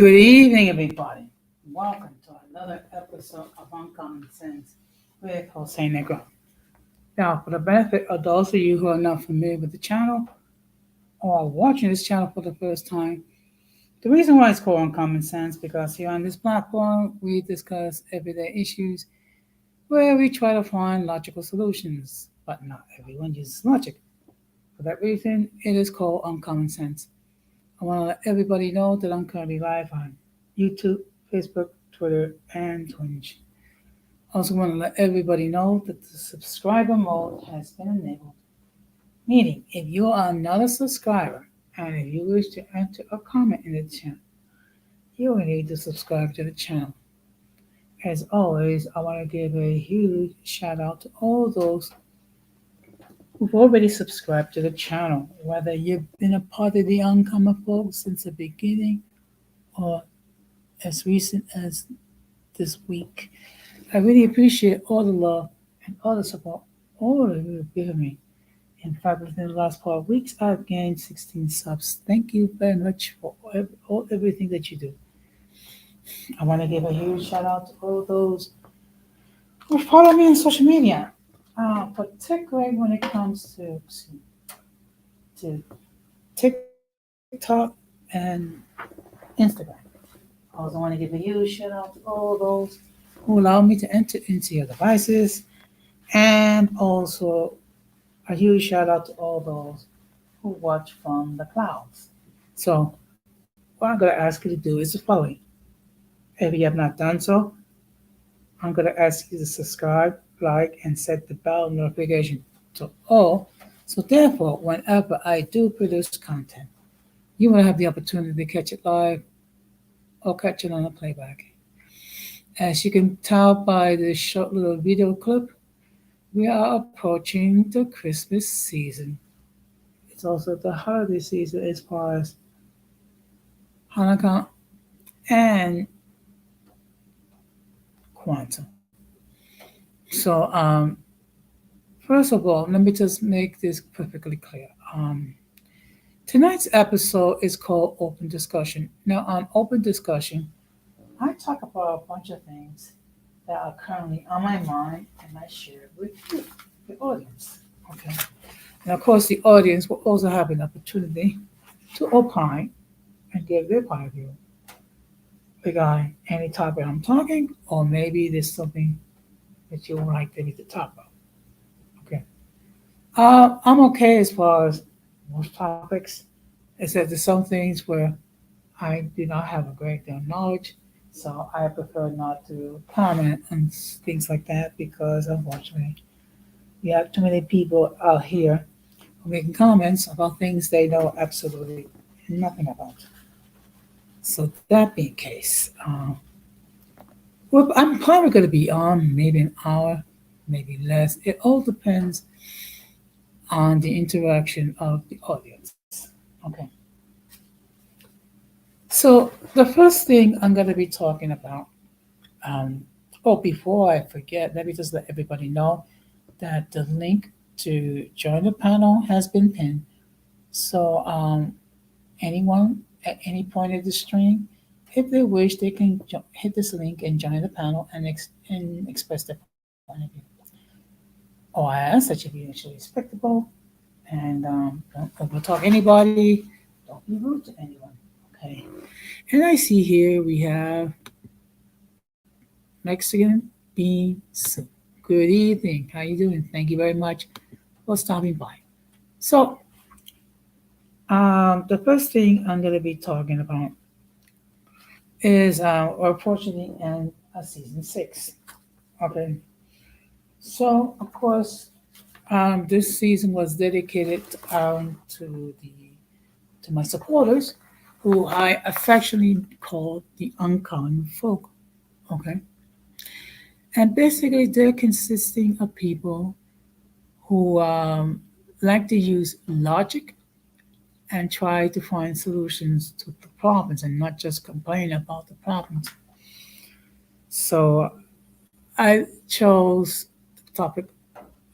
Good evening, everybody. Welcome to another episode of Uncommon Sense with Jose Negro. Now, for the benefit of those of you who are not familiar with the channel or are watching this channel for the first time, the reason why it's called Uncommon Sense because here on this platform we discuss everyday issues where we try to find logical solutions, but not everyone uses logic. For that reason, it is called Uncommon Sense. I want to let everybody know that I'm currently live on YouTube, Facebook, Twitter, and Twitch. Also want to let everybody know that the subscriber mode has been enabled, meaning if you are not a subscriber and if you wish to enter a comment in the chat, you will need to subscribe to the channel. As always, I want to give a huge shout out to all those who've already subscribed to the channel, whether you've been a part of the Uncommon Folks since the beginning or as recent as this week. I really appreciate all the love and all the support all of you have given me. In fact, within the last 4 weeks, I've gained 16 subs. Thank you very much for everything that you do. I want to give a huge shout out to all those who follow me on social media, particularly when it comes to TikTok and Instagram. I also want to give a huge shout out to all those who allow me to enter into your devices, and also a huge shout out to all those who watch from the clouds. So, what I'm going to ask you to do is the following. If you have not done so, I'm going to ask you to subscribe, like, and set the bell notification to all. So, therefore, whenever I do produce content, you will have the opportunity to catch it live or catch it on a playback. As you can tell by this short little video clip, we are approaching the Christmas season. It's also the holiday season as far as Hanukkah and Kwanzaa. So, first of all, let me just make this perfectly clear. Tonight's episode is called Open Discussion. Now, on Open Discussion, I talk about a bunch of things that are currently on my mind and I share with you, the audience. Okay. And of course, the audience will also have an opportunity to opine and give their point of view regarding any topic I'm talking, or maybe there's something that you would like me to talk about. Okay. I'm okay as far as most topics, except there's some things where I do not have a great deal of knowledge, so I prefer not to comment on things like that because unfortunately we have too many people out here who are making comments about things they know absolutely nothing about. So that being the case, well, I'm probably going to be on maybe an hour, maybe less. It all depends on the interaction of the audience. Okay. So the first thing I'm going to be talking about, before I forget, let me just let everybody know that the link to join the panel has been pinned. So anyone at any point of the stream, if they wish, they can hit this link and join the panel and express their point of view. Or I ask that you be actually respectable and don't overtalk anybody, don't be rude to anyone. Okay. And I see here we have Mexican bean soup. Good evening. How you doing? Thank you very much for stopping by. So, the first thing I'm going to be talking about is we're approaching the end of season 6. Okay. So, of course, this season was dedicated to my supporters, who I affectionately call the uncommon folk. Okay. And basically, they're consisting of people who like to use logic and try to find solutions to the problems and not just complain about the problems. So I chose the topic,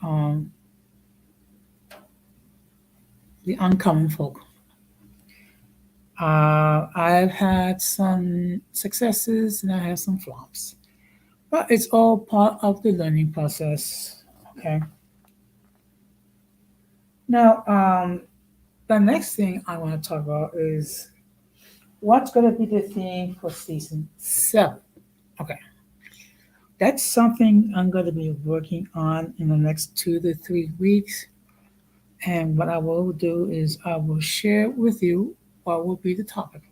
um, the uncommon folk. I've had some successes and I have some flops, but it's all part of the learning process. Okay. Now, the next thing I want to talk about is what's going to be the theme for season 7. Okay. That's something I'm going to be working on in the next 2 to 3 weeks. And what I will do is I will share with you what will be the topic.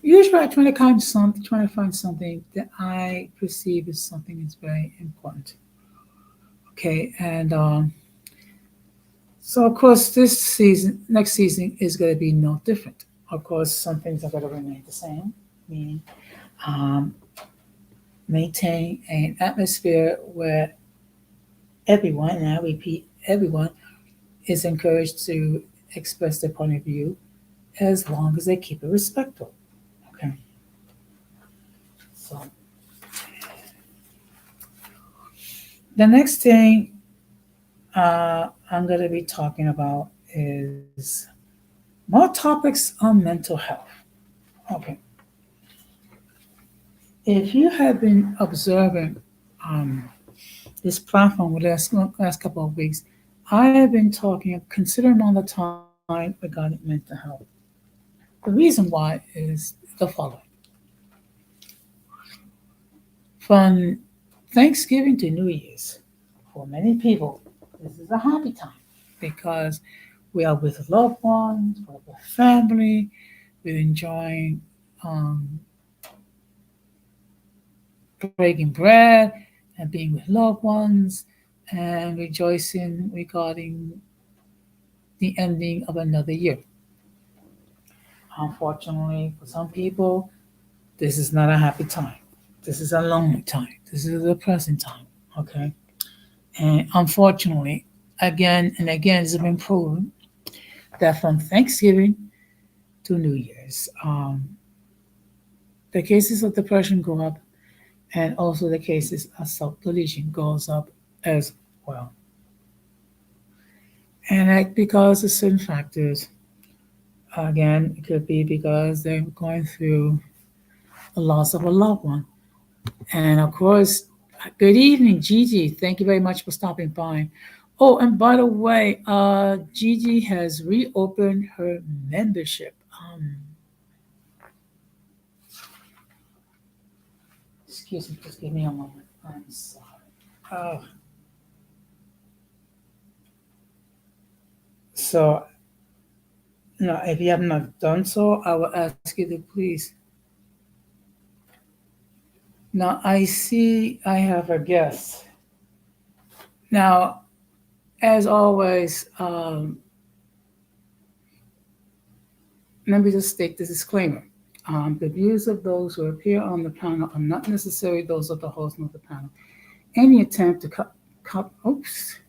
Usually, I try to find something that I perceive as something that's very important. Okay, and so of course, next season is going to be no different. Of course, some things are going to remain the same, meaning um, maintain an atmosphere where everyone, and I repeat, everyone is encouraged to express their point of view as long as they keep it respectful. Okay, so the next thing I'm going to be talking about is more topics on mental health. Okay, if you have been observing um, this platform with last couple of weeks, I have been talking a considerable amount of time regarding mental health. The reason why is the following. From Thanksgiving to New Year's, for many people, this is a happy time because we are with loved ones, we're with family, we're enjoying um, breaking bread and being with loved ones and rejoicing regarding the ending of another year. Unfortunately, for some people, this is not a happy time. This is a lonely time. This is a depressing time. Okay. And unfortunately, again and again, it's been proven that from Thanksgiving to New Year's, the cases of depression go up, and also the cases of self-deletion goes up as well. And that because of certain factors, again, it could be because they're going through the loss of a loved one. And of course, good evening, Gigi. Thank you very much for stopping by. Oh, and by the way, Gigi has reopened her membership. Excuse me, just give me a moment. I'm sorry. So, no, if you have not done so, I will ask you to please. Now, I see I have a guest. Now, as always, let me just state the disclaimer. The views of those who appear on the panel are not necessarily those of the host of the panel. Any attempt to oops,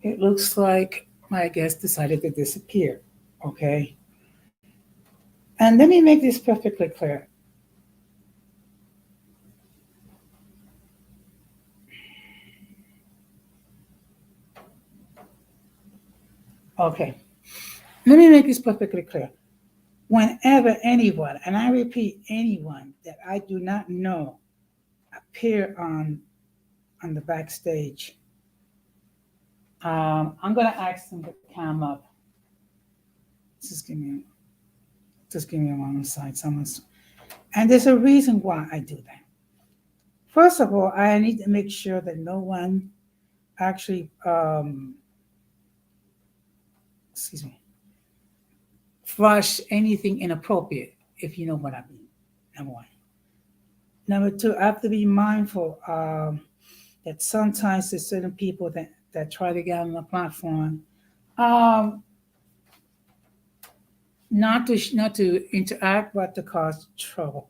it looks like my guest decided to disappear. Okay. And let me make this perfectly clear. Okay. Let me make this perfectly clear. Whenever anyone, and I repeat, anyone that I do not know appear on the backstage, I'm gonna ask them to come up. Just give me a moment, side. Someone's, and there's a reason why I do that. First of all, I need to make sure that no one actually, excuse me, flush anything inappropriate, if you know what I mean. Number one. Number two, I have to be mindful that sometimes there's certain people that try to get on the platform, um, not to interact, but to cause trouble.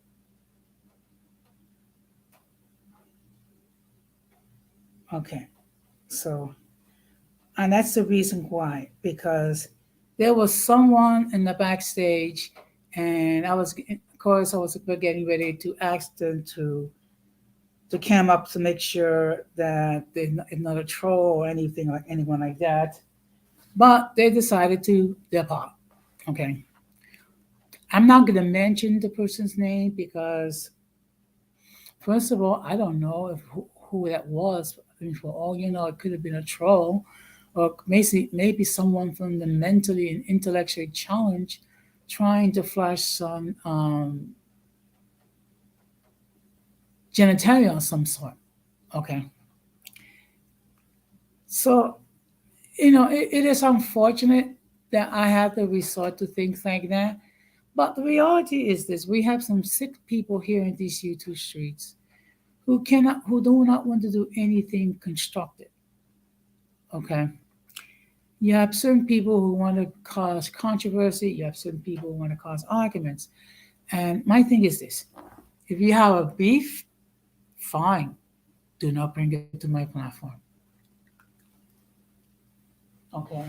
Okay, so and that's the reason why, because there was someone in the backstage, and of course, I was getting ready to ask them to come up to make sure that they're not a troll or anything like anyone like that. But they decided to depart. Okay. I'm not going to mention the person's name because, first of all, I don't know if who that was. I mean, for all you know, it could have been a troll, or maybe someone from the mentally and intellectually challenged trying to flash some genitalia of some sort. Okay. So, it is unfortunate that I have to resort to things like that. But the reality is this: we have some sick people here in these YouTube streets who do not want to do anything constructive. Okay, you have certain people who want to cause controversy. You have certain people who want to cause arguments. And my thing is this: if you have a beef, fine, do not bring it to my platform. Okay,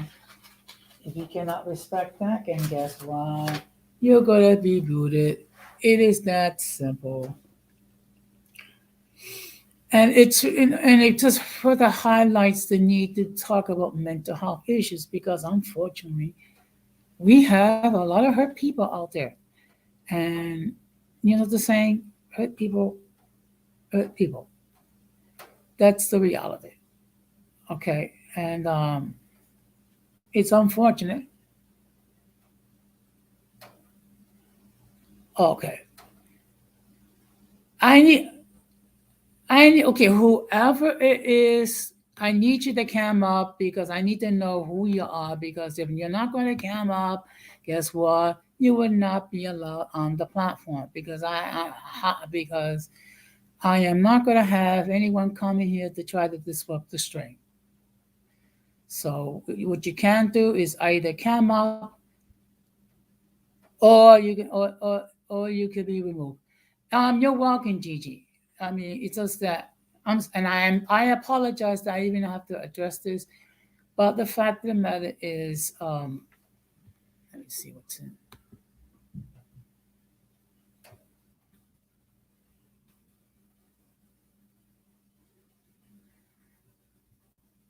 if you cannot respect that, then guess what? You're gonna be booted. It is that simple. And it just further highlights the need to talk about mental health issues because unfortunately we have a lot of hurt people out there, and the saying, hurt people. That's the reality. Okay, and it's unfortunate. Okay, I need okay, whoever it is, I need you to come up because I need to know who you are. Because if you're not going to come up, guess what? You will not be allowed on the platform because because I am not going to have anyone coming here to try to disrupt the stream. So what you can do is either come up or you can be removed. You're welcome, Gigi. I mean, it's just that I apologize that I even have to address this, but the fact of the matter is, let me see what's in.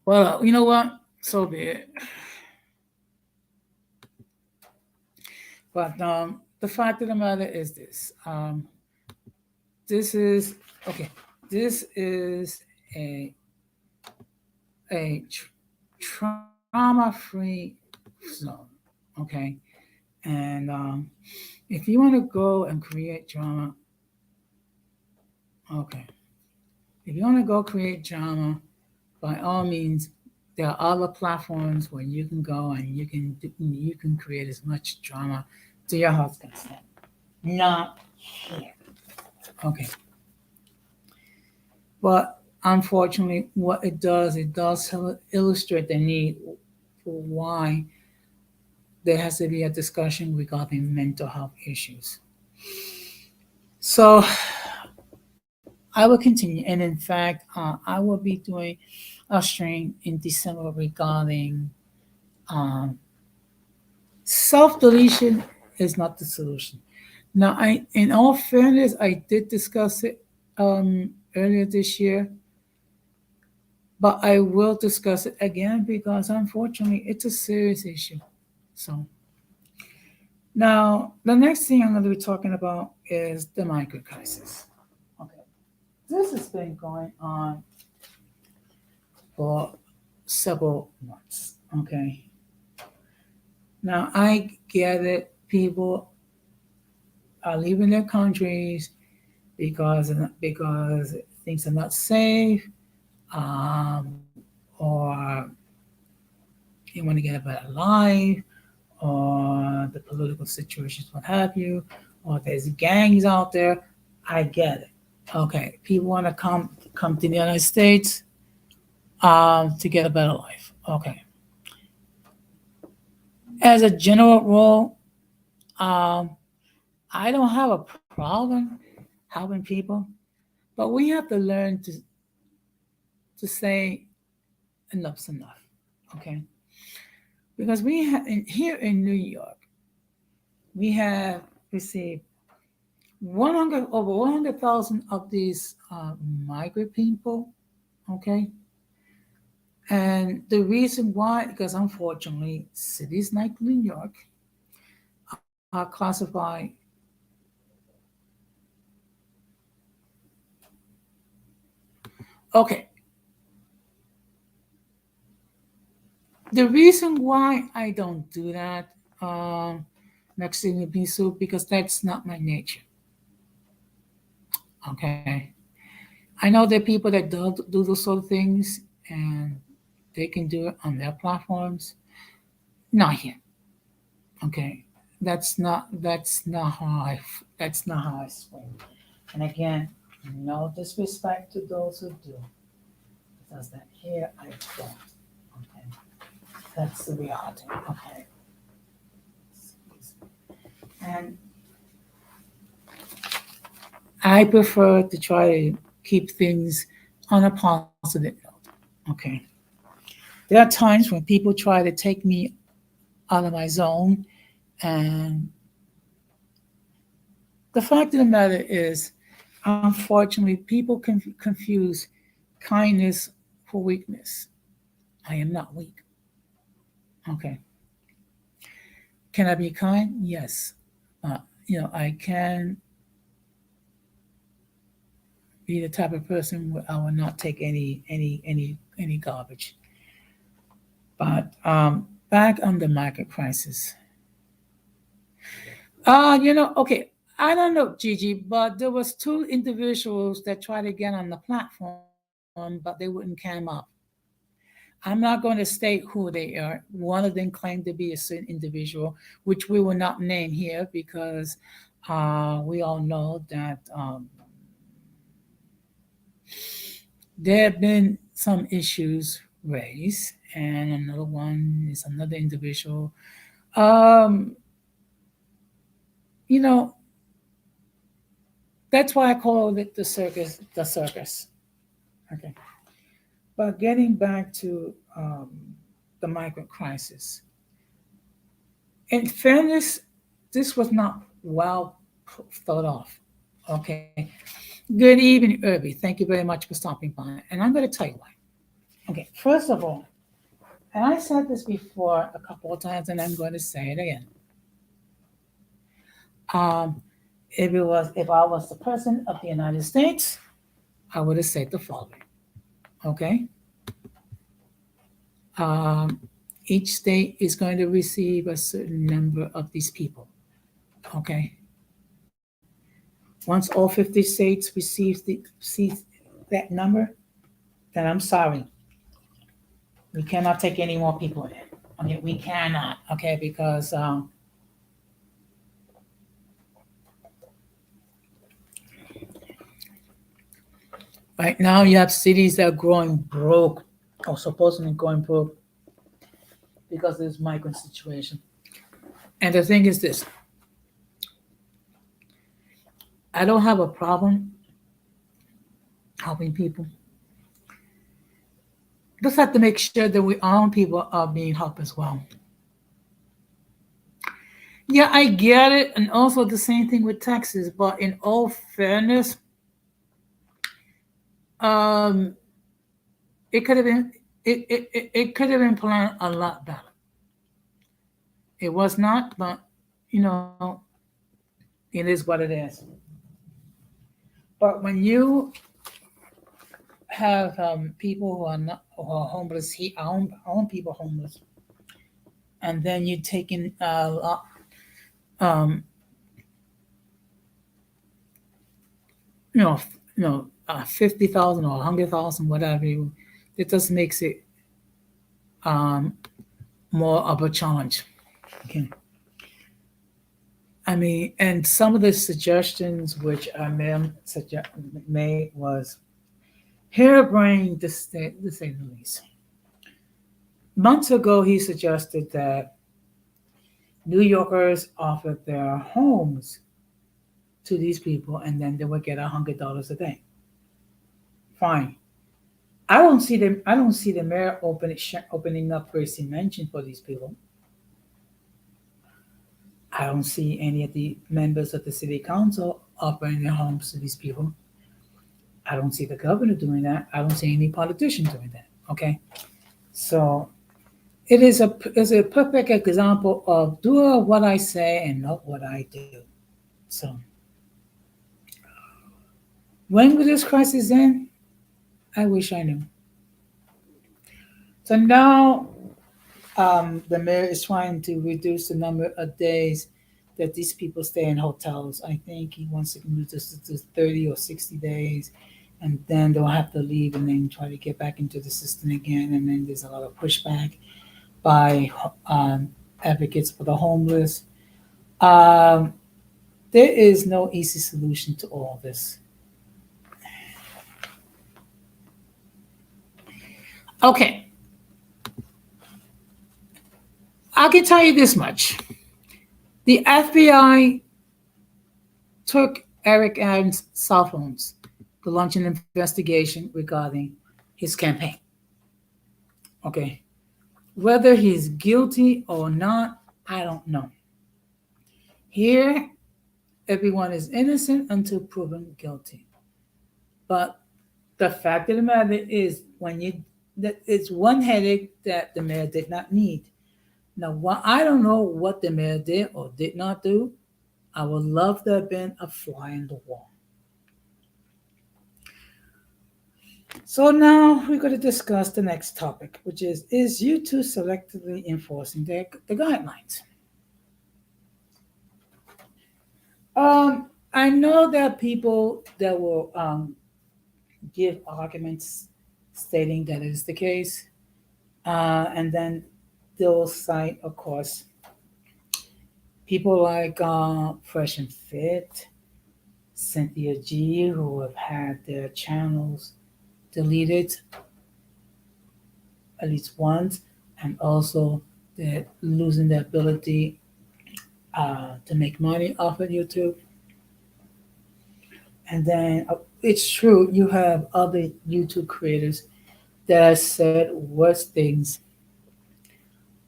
Well, you know what? So be it. But the fact of the matter is this. This is okay. This is a a trauma-free zone. Okay, and if you want to go and create drama, okay. If you want to go create drama, by all means, there are other platforms where you can go and you can create as much drama to your heart's content. Not here. Okay. But unfortunately, what it does illustrate the need for why there has to be a discussion regarding mental health issues. So I will continue, and in fact, I will be doing a stream in December regarding self deletion is not the solution. Now, in all fairness, I did discuss it earlier this year, but I will discuss it again because unfortunately, it's a serious issue. So now, the next thing I'm going to be talking about is the micro crisis. Okay, this has been going on for several months. Okay, now I get it. People are leaving their countries because things are not safe, um, or you want to get a better life, or the political situations, what have you, or there's gangs out there. I get it. Okay, people want to come to the United States to get a better life. Okay, as a general rule, um, I don't have a problem helping people, but we have to learn to say enough's enough. Okay, because here in New York, we have received 100 over 100,000 of these migrant people. Okay, and the reason why, because unfortunately, cities like New York classify okay. The reason why I don't do that next thing would be so because that's not my nature. Okay. I know there are people that do those sort of things and they can do it on their platforms. Not here. Okay. That's not how I swing. And again, no disrespect to those who do. Because that here I don't. Okay. That's the reality. Okay. And I prefer to try to keep things on a positive note. Okay. There are times when people try to take me out of my zone, and the fact of the matter is, unfortunately, people confuse kindness for weakness. I am not weak. Okay. Can I be kind? Yes. I can be the type of person where I will not take any garbage. But back on the market crisis. Okay. I don't know, Gigi, but there was two individuals that tried to get on the platform, but they wouldn't come up. I'm not going to state who they are. One of them claimed to be a certain individual, which we will not name here because we all know that there have been some issues raised, and another one is another individual. Um, you know, that's why I call it the circus. The circus. Okay, but getting back to the migrant crisis. In fairness, this was not well thought of. Okay. Good evening, Irby. Thank you very much for stopping by. And I'm going to tell you why. Okay. First of all, and I said this before a couple of times, and I'm going to say it again. Um, if I was the president of the United States, I would have said the following. Okay. Um, each state is going to receive a certain number of these people. Okay. Once all 50 states receive that number, then I'm sorry. We cannot take any more people in. Okay, we cannot. Okay, because right now you have cities that are growing broke or supposedly going broke because of this migrant situation. And the thing is this: I don't have a problem helping people. Just have to make sure that we own people are being helped as well. Yeah, I get it, and also the same thing with Texas. But in all fairness, um, it could have been it could have been planned a lot better. It was not, but you know, it is what it is. But when you have people who are not who are homeless, own people homeless, and then you taking um, you know, 50,000 or 100,000, whatever, it just makes it um, more of a challenge. Okay. I mean, and some of the suggestions which made was harebrained to say the least. Months ago, he suggested that New Yorkers offered their homes to these people, and then they would get $100 a day. Fine. I don't see them. I don't see the mayor opening up Gracie Mansion for these people. I don't see any of the members of the city council offering their homes to these people. I don't see the governor doing that. I don't see any politician doing that. Okay, so is a perfect example of do what I say and not what I do. So when will this crisis end? I wish I knew. So now the mayor is trying to reduce the number of days that these people stay in hotels. I think he wants to reduce this to 30 or 60 days, and then they'll have to leave and then try to get back into the system again. And then there's a lot of pushback by advocates for the homeless. Um, there is no easy solution to all this. Okay, I can tell you this much. The FBI took Eric Adams' cell phones to launch an investigation regarding his campaign. Okay. Whether he's guilty or not, I don't know. Here, everyone is innocent until proven guilty. But the fact of the matter is, when you that it's one headache that the mayor did not need. Now, I don't know what the mayor did or did not do. I would love to have been a fly in the wall. So now we're going to discuss the next topic, which is YouTube selectively enforcing the guidelines? I know that people that will give arguments stating that is the case, and then they'll cite, of course, people like Fresh and Fit, Cynthia G, who have had their channels deleted at least once, and also they're losing the ability to make money off of YouTube. And then it's true, you have other YouTube creators that have said worse things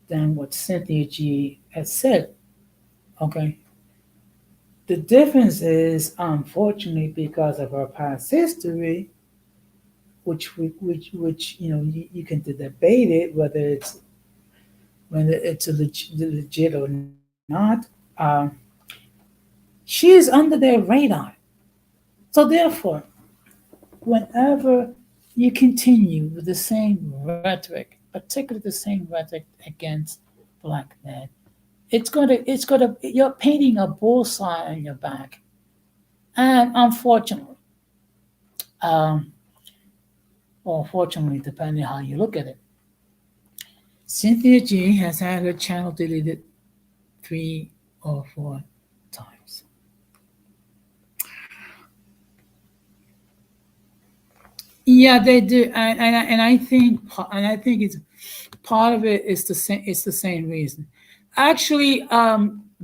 than what Cynthia G has said. Okay. The difference is, unfortunately, because of our past history, which you can debate it whether it's legit or not. Um, she is under their radar. So therefore, whenever you continue with the same rhetoric, particularly the same rhetoric against black men, you're painting a bullseye on your back. And unfortunately, um, or fortunately, depending how you look at it, Cynthia G has had her channel deleted 3 or 4 times. Yeah, they do, and I think it's part of it is the same. It's the same reason. Actually,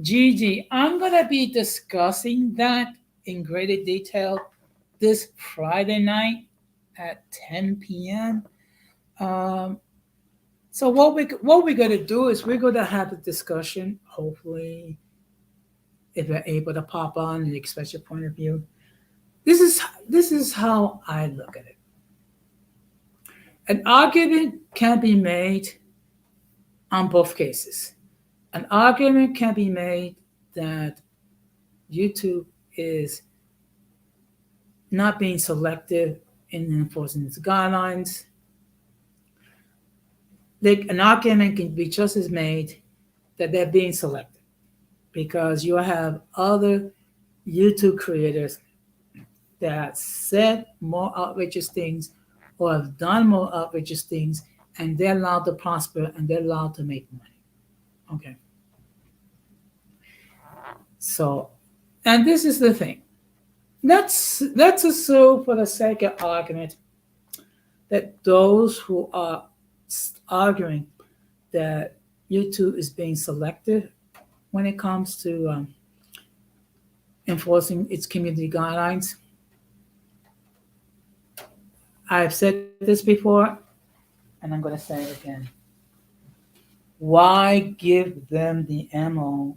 Gigi, I'm gonna be discussing that in greater detail this Friday night at 10 p.m. Um, so what we're gonna do is we're gonna have a discussion. Hopefully, if you're able to pop on and express your point of view, this is this is how I look at it. An argument can be made on both cases. An argument can be made that YouTube is not being selective in enforcing its guidelines. An argument can be just as made that they're being selective because you have other YouTube creators that said more outrageous things or have done more outrageous things, and they're allowed to prosper and they're allowed to make money. Okay. So, and this is the thing. Let's assume, for the sake of argument, that those who are arguing that YouTube is being selective when it comes to enforcing its community guidelines. I've said this before, and I'm going to say it again. Why give them the ammo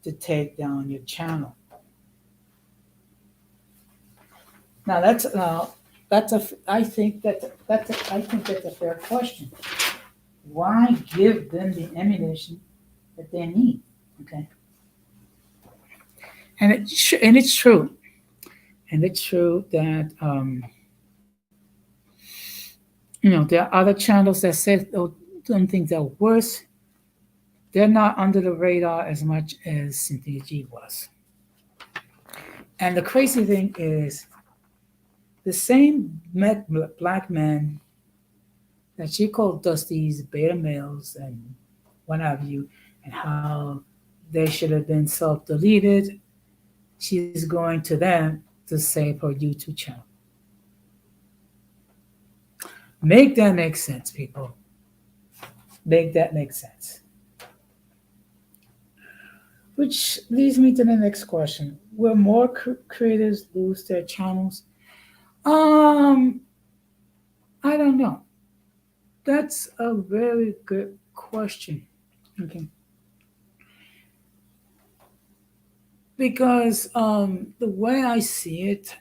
to take down your channel? Now that's a I think that's a fair question. Why give them the ammunition that they need? Okay, and it's true, and it's true that there are other channels that say doing things that are worse. They're not under the radar as much as Cynthia G was. And the crazy thing is, the same black men that she called Dusty's beta males and what have you, and how they should have been self deleted, she's going to them to save her YouTube channel. Make that make sense, people. Make that make sense. Which leads me to the next question. Will more creators lose their channels? Um, I don't know. That's a very good question. Okay. Because the way I see it,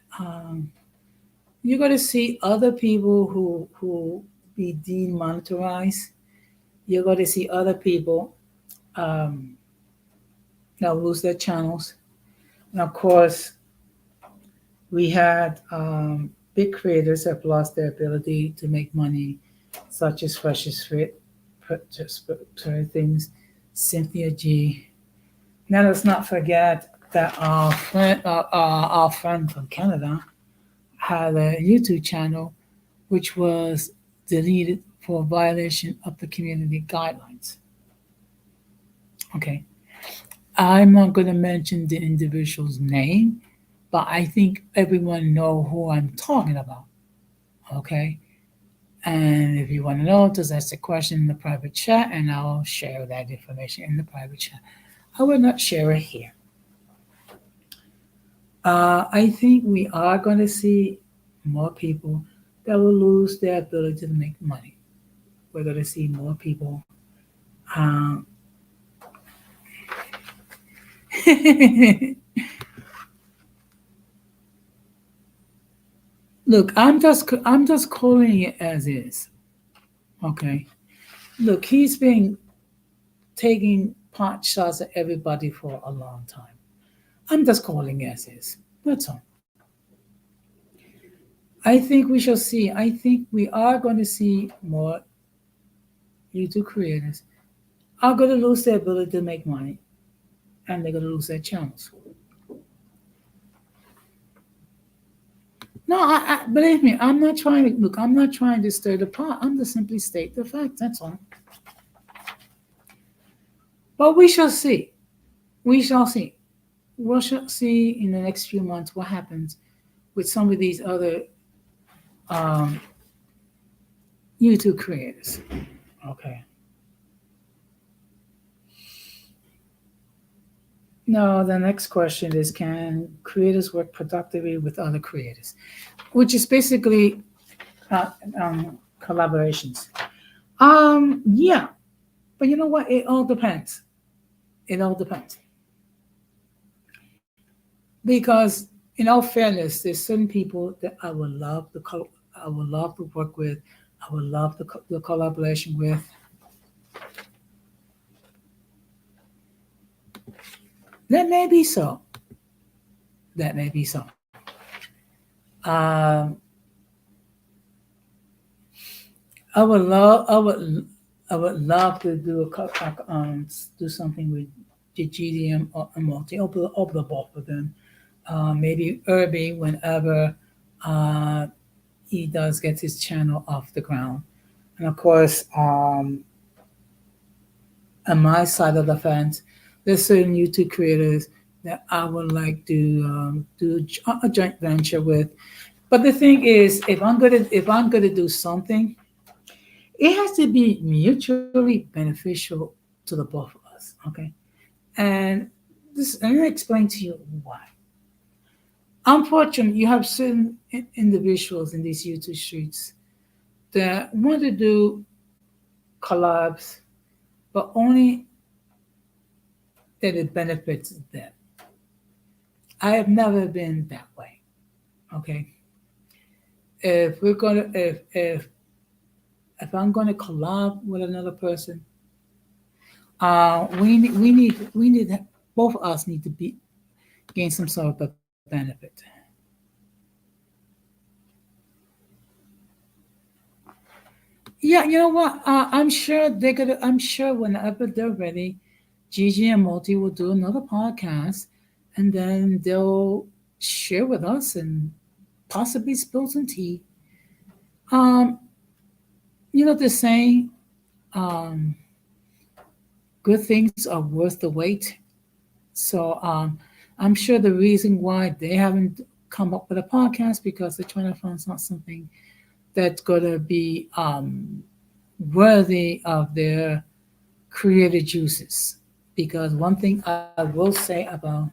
you're going to see other people who be demonetized. You're going to see other people um, that lose their channels. And of course, we had big creators have lost their ability to make money, such as Freshest Fit, just things, Cynthia G. Now let's not forget that our friend from Canada had a YouTube channel which was deleted for violation of the community guidelines. Okay, I'm not going to mention the individual's name, but I think everyone know who I'm talking about. Okay, and if you want to know, just ask a question in the private chat, and I'll share that information in the private chat. I will not share it here. I think we are going to see more people that will lose their ability to make money. We're going to see more people. Um, Look, I'm just calling it as is. Okay. Look, he's been taking pot shots at everybody for a long time. I'm just calling as is. That's all. I think we shall see. I think we are going to see more YouTube creators are going to lose their ability to make money, and they're going to lose their channels. No, believe me, I'm not trying to look. I'm not trying to stir the pot. I'm just simply state the fact. That's all. But we shall see. We shall see. We shall see in the next few months what happens with some of these other um, YouTube creators. Okay. No, the next question is, can creators work productively with other creators? Which is basically collaborations. Yeah, but you know what? It all depends. It all depends. Because in all fairness, there's certain people that I would love to work with, I would love the collaboration with. That may be so. That may be so. Um, I would love, I would, I would love to do do something with the GDM or multi of the both of them. Maybe Irby whenever uh, he does get his channel off the ground, and of course, on my side of the fence, there's certain YouTube creators that I would like to do a joint venture with. But the thing is, if I'm gonna do something, it has to be mutually beneficial to the both of us. Okay, and this I'm gonna explain to you why. Unfortunately, you have certain individuals in these YouTube streets that want to do collabs, but only that it benefits them. I have never been that way. Okay, if we're gonna if if I'm going to collab with another person, we need both of us need to be gain some sort of a benefit. Yeah, you know what? I'm sure they're gonna. I'm sure whenever they're ready, Gigi and Multi will do another podcast, and then they'll share with us and possibly spill some tea. Um, the saying, um, good things are worth the wait. So I'm sure the reason why they haven't come up with a podcast because they're trying to find not something that's gonna be worthy of their creative juices. Because one thing I will say about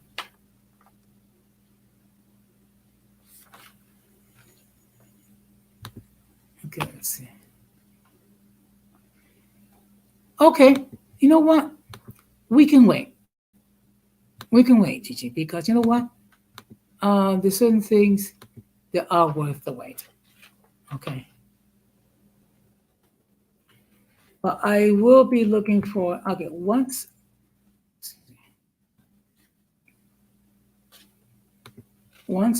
okay, let's see. Okay, you know what? We can wait. We can wait, Gigi, because you know what? There's certain things that are worth the wait. Okay, but I will be looking for. Okay, once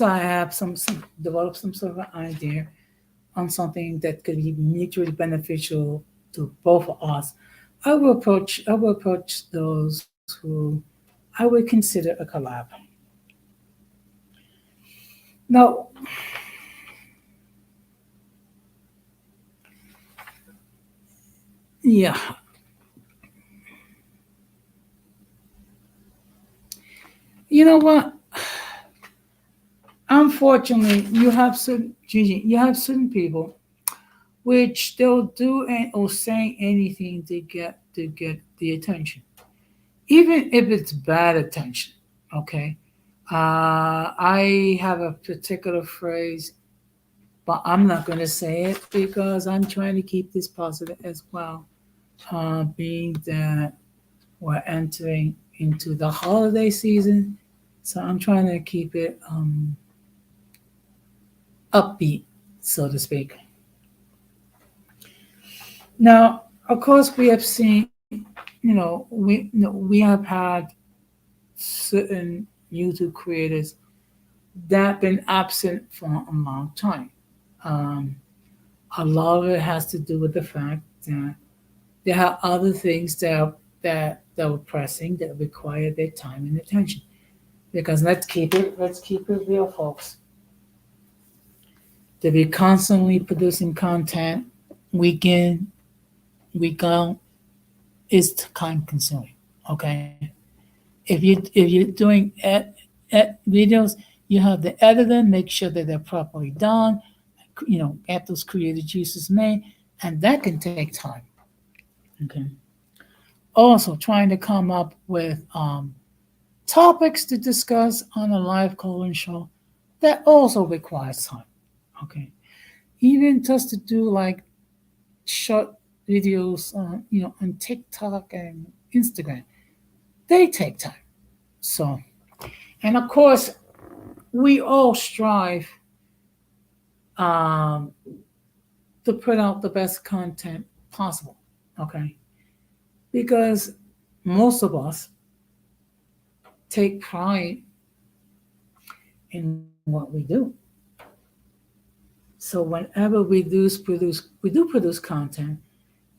I have some develop some sort of an idea on something that could be mutually beneficial to both of us, I will approach those who I would consider a collab. Now, yeah, you know what? Unfortunately, you have certain people which they'll do or say anything to get the attention, even if it's bad attention. Okay, I have a particular phrase, but I'm not going to say it because I'm trying to keep this positive as well. Being that we're entering into the holiday season, so I'm trying to keep it upbeat, so to speak. Now, of course, we have seen, we have had certain YouTube creators that have been absent for a long time. Um, a lot of it has to do with the fact that they have other things that were pressing that require their time and attention. Because let's keep it real, folks. To be constantly producing content week in, week out is time consuming. Okay, if you're doing videos, you have the editor make sure that they're properly done. Get those creative juices made, and that can take time. Okay. Also, trying to come up with topics to discuss on a live call-in show that also requires time. Okay. Even just to do like short videos on TikTok and Instagram, they take time. So, and of course, we all strive um, to put out the best content possible. Okay, because most of us take pride in what we do. So whenever we do produce content,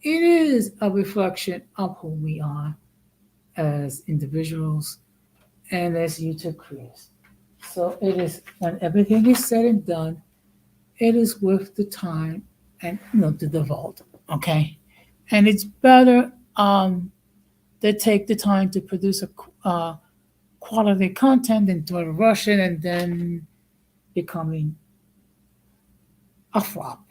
it is a reflection of who we are as individuals and as YouTube creators. So it is when everything is said and done, it is worth the time and to devote. Okay, and it's better to take the time to produce a quality content than to rush it and then becoming a flop.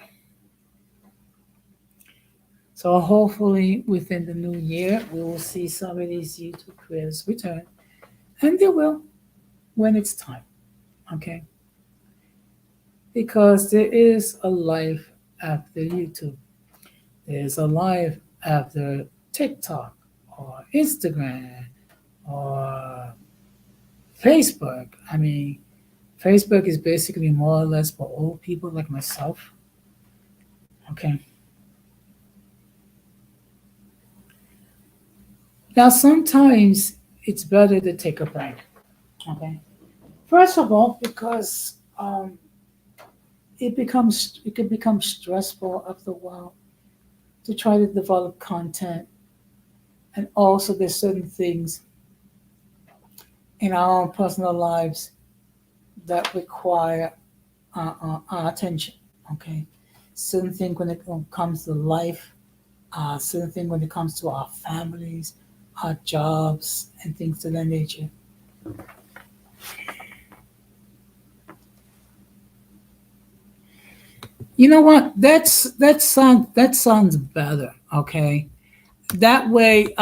So hopefully within the new year we will see some of these YouTube creators return, and they will when it's time. Okay, because there is a life after YouTube. There's a life after TikTok or Instagram or Facebook. I mean, Facebook is basically more or less for old people like myself. Okay. Now, sometimes it's better to take a break. Okay. First of all, because it can become stressful after a while to try to develop content, and also there's certain things in our own personal lives that require our attention. Okay, certain things when it comes to life, certain things when it comes to our families, our jobs, and things of that nature. You know what? That sounds better. Okay, that way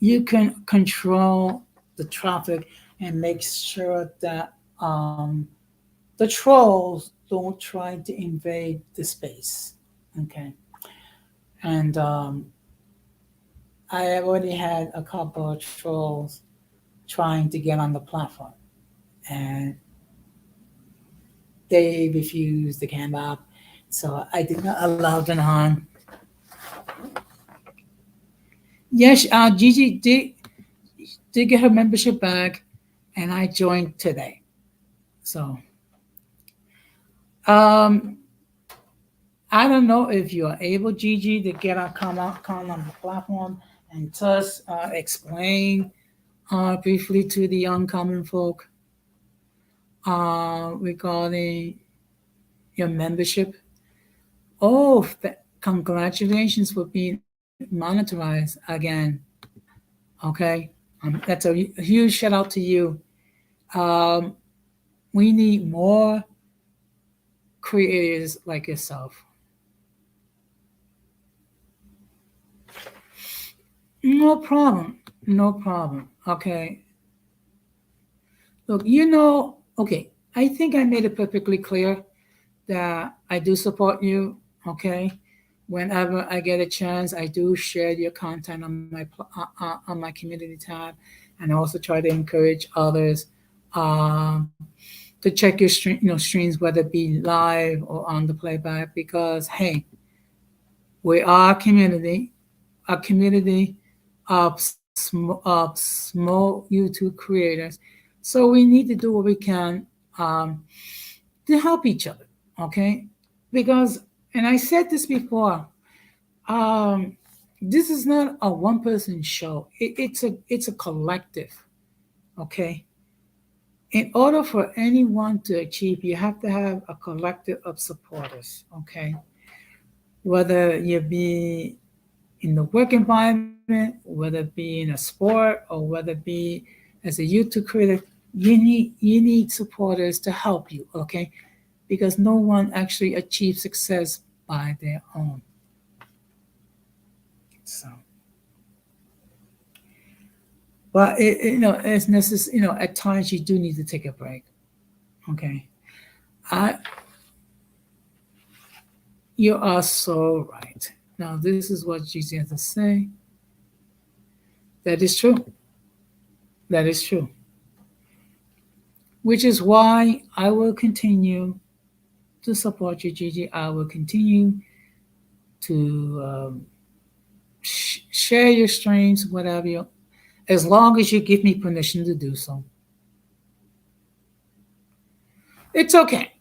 you can control the traffic and make sure that the trolls don't try to invade the space. Okay, and I already had a couple of trolls trying to get on the platform, and they refused to come up, so I did not allow them on. Yes, Gigi did get her membership back, and I joined today. So um, I don't know if you are able, Gigi, to get on come on the platform and just explain briefly to the uncommon folk regarding your membership. Oh, congratulations for being monetized again. Okay, that's a huge shout out to you. Um, we need more creators like yourself. No problem. No problem. Okay. Look, okay, I think I made it perfectly clear that I do support you. Okay. Whenever I get a chance, I do share your content on my community tab, and I also try to encourage others um, to check your streams, whether it be live or on the playback, because hey, we are a community of small YouTube creators. So we need to do what we can um, to help each other, okay? Because, and I said this before, um, this is not a one person show. It's a collective, okay? In order for anyone to achieve, you have to have a collective of supporters, okay? Whether you be in the work environment, whether it be in a sport or whether it be as a YouTube creator, you need supporters to help you, okay? Because no one actually achieves success by their own. So, but it's necessary. At times you do need to take a break. Okay, I you are so right. Now this is what Jesus has to say. That is true. That is true. Which is why I will continue to support you, Gigi. I will continue to share your streams, whatever you, as long as you give me permission to do so. It's okay.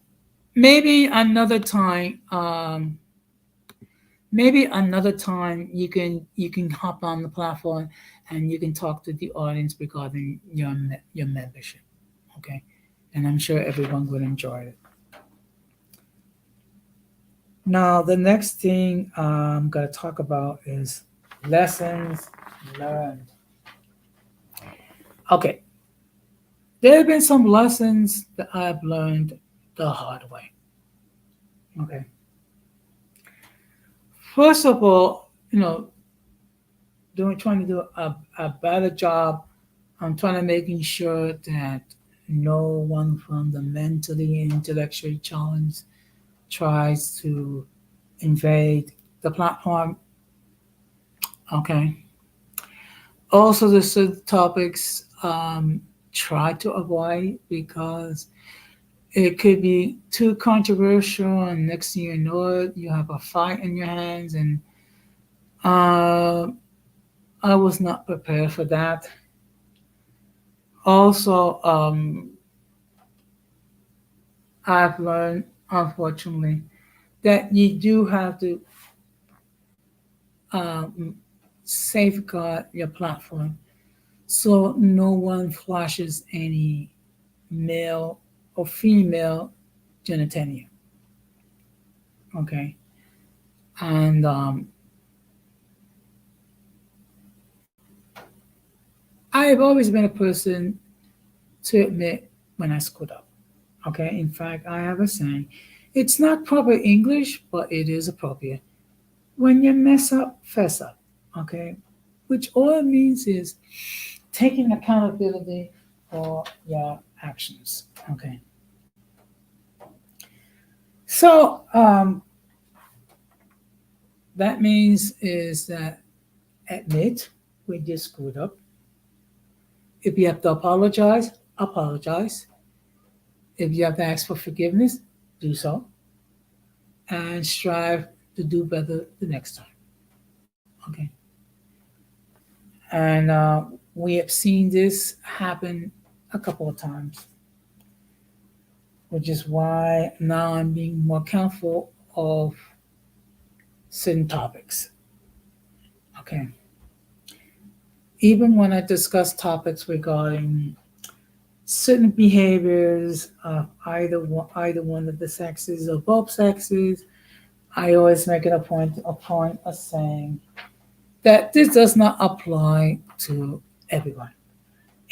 Maybe another time. Maybe another time you can hop on the platform and you can talk to the audience regarding your membership. Okay, and I'm sure everyone would enjoy it. Now, the next thing I'm going to talk about is lessons learned. Okay, there have been some lessons that I've learned the hard way. Okay, first of all, trying to do a better job. I'm trying to making sure that no one from the mentally and intellectually challenged tries to invade the platform. Okay. Also, the certain topics try to avoid because it could be too controversial, and next thing you know it, you have a fight in your hands, and uh, I was not prepared for that. Also, I've learned, unfortunately, that you do have to um, safeguard your platform so no one flashes any male or female genitalia. Okay, and I have always been a person to admit when I screwed up. Okay, in fact, I have a saying. It's not proper English, but it is appropriate. When you mess up, fess up. Okay, which all it means is taking accountability for your actions. Okay, so that means is that admit when you screwed up. If you have to apologize, apologize. If you have to ask for forgiveness, do so, and strive to do better the next time. Okay. And we have seen this happen a couple of times, which is why now I'm being more careful of certain topics. Okay. Even when I discuss topics regarding certain behaviors of either one of the sexes or both sexes, I always make it a point of saying that this does not apply to everyone.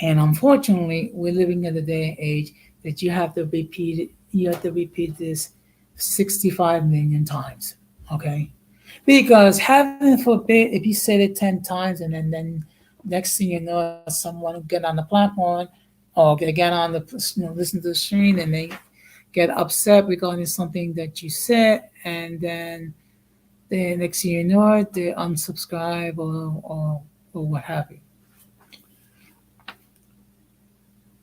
And unfortunately, we're living in a day and age that you have to repeat this 65 million times. Okay? Because heaven forbid if you said it 10 times and then next thing you know, someone will get on the platform or get on the listen to the screen and they get upset regarding something that you said, and then the next thing you know it, they unsubscribe or what have you.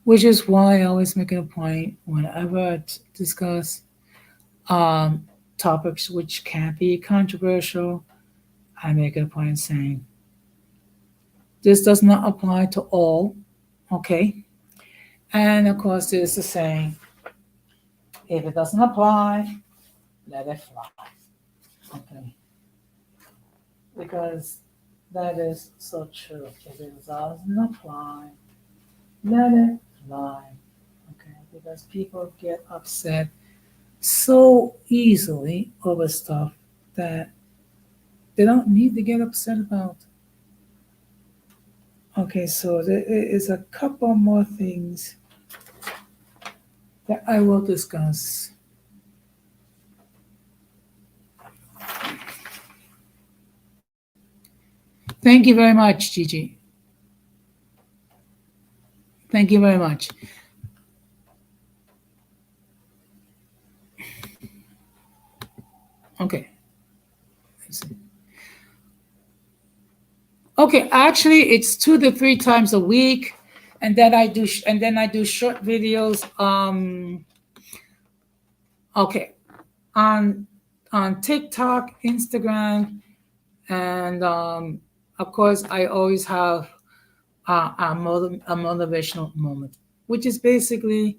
Which is why I always make it a point whenever discuss um, topics which can be controversial, I make it a point saying this does not apply to all, okay? And of course, there's the saying, if it doesn't apply, let it fly, okay? Because that is so true. If it doesn't apply, let it fly, okay? Because people get upset so easily over stuff that they don't need to get upset about. Okay, so there is a couple more things that I will discuss. Thank you very much, Gigi. Thank you very much. Okay. Let's see. Okay, actually, it's 2 to 3 times a week, and then I do short videos. Okay, on TikTok, Instagram, and of course, I always have a motivational moment, which is basically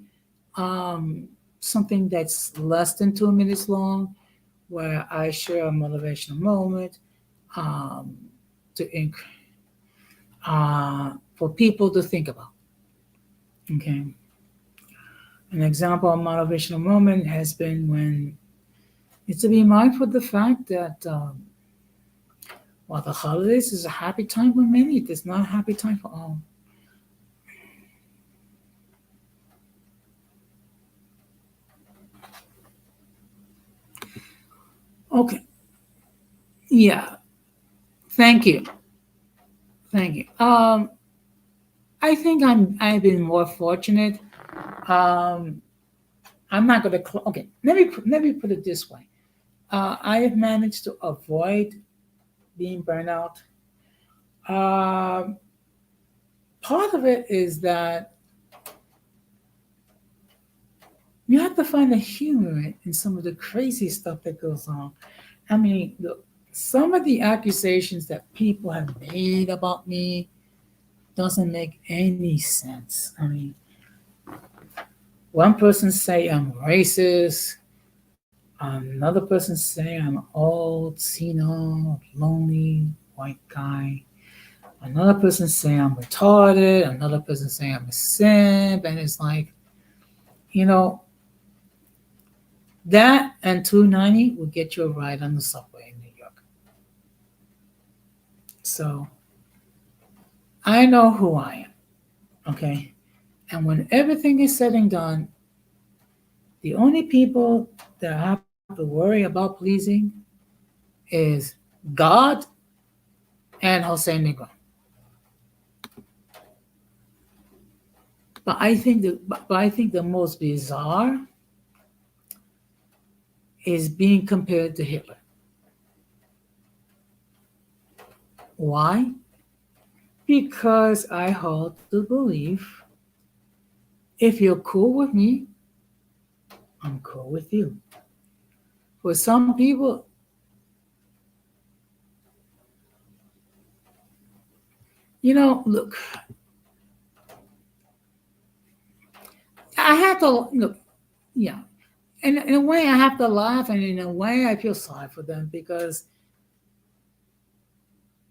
um, something that's less than 2 minutes long, where I share a motivational moment um, to for people to think about. Okay, an example of motivational moment has been when it's to be mindful of the fact that while the holidays is a happy time for many, it is not a happy time for all. Okay, yeah, thank you, thank you. I think I've been more fortunate. Um, I'm not going to. Okay, let me put it this way. I have managed to avoid being burnout. Um, Part of it is that you have to find the humor in some of the crazy stuff that goes on. I mean, look, some of the accusations that people have made about me doesn't make any sense. I mean, one person say I'm racist, another person say I'm old, senile, lonely, white guy. Another person say I'm retarded. Another person say I'm a simp, and it's like, you know, that and 290 will get you a ride on the subway in New York. So I know who I am, okay? And when everything is said and done, the only people that I have to worry about pleasing is God and Jose Negro. But I think the most bizarre is being compared to Hitler. Why? Because I hold the belief if you're cool with me, I'm cool with you. For some people, look, I have to look, yeah. And in a way, I have to laugh, and in a way, I feel sorry for them because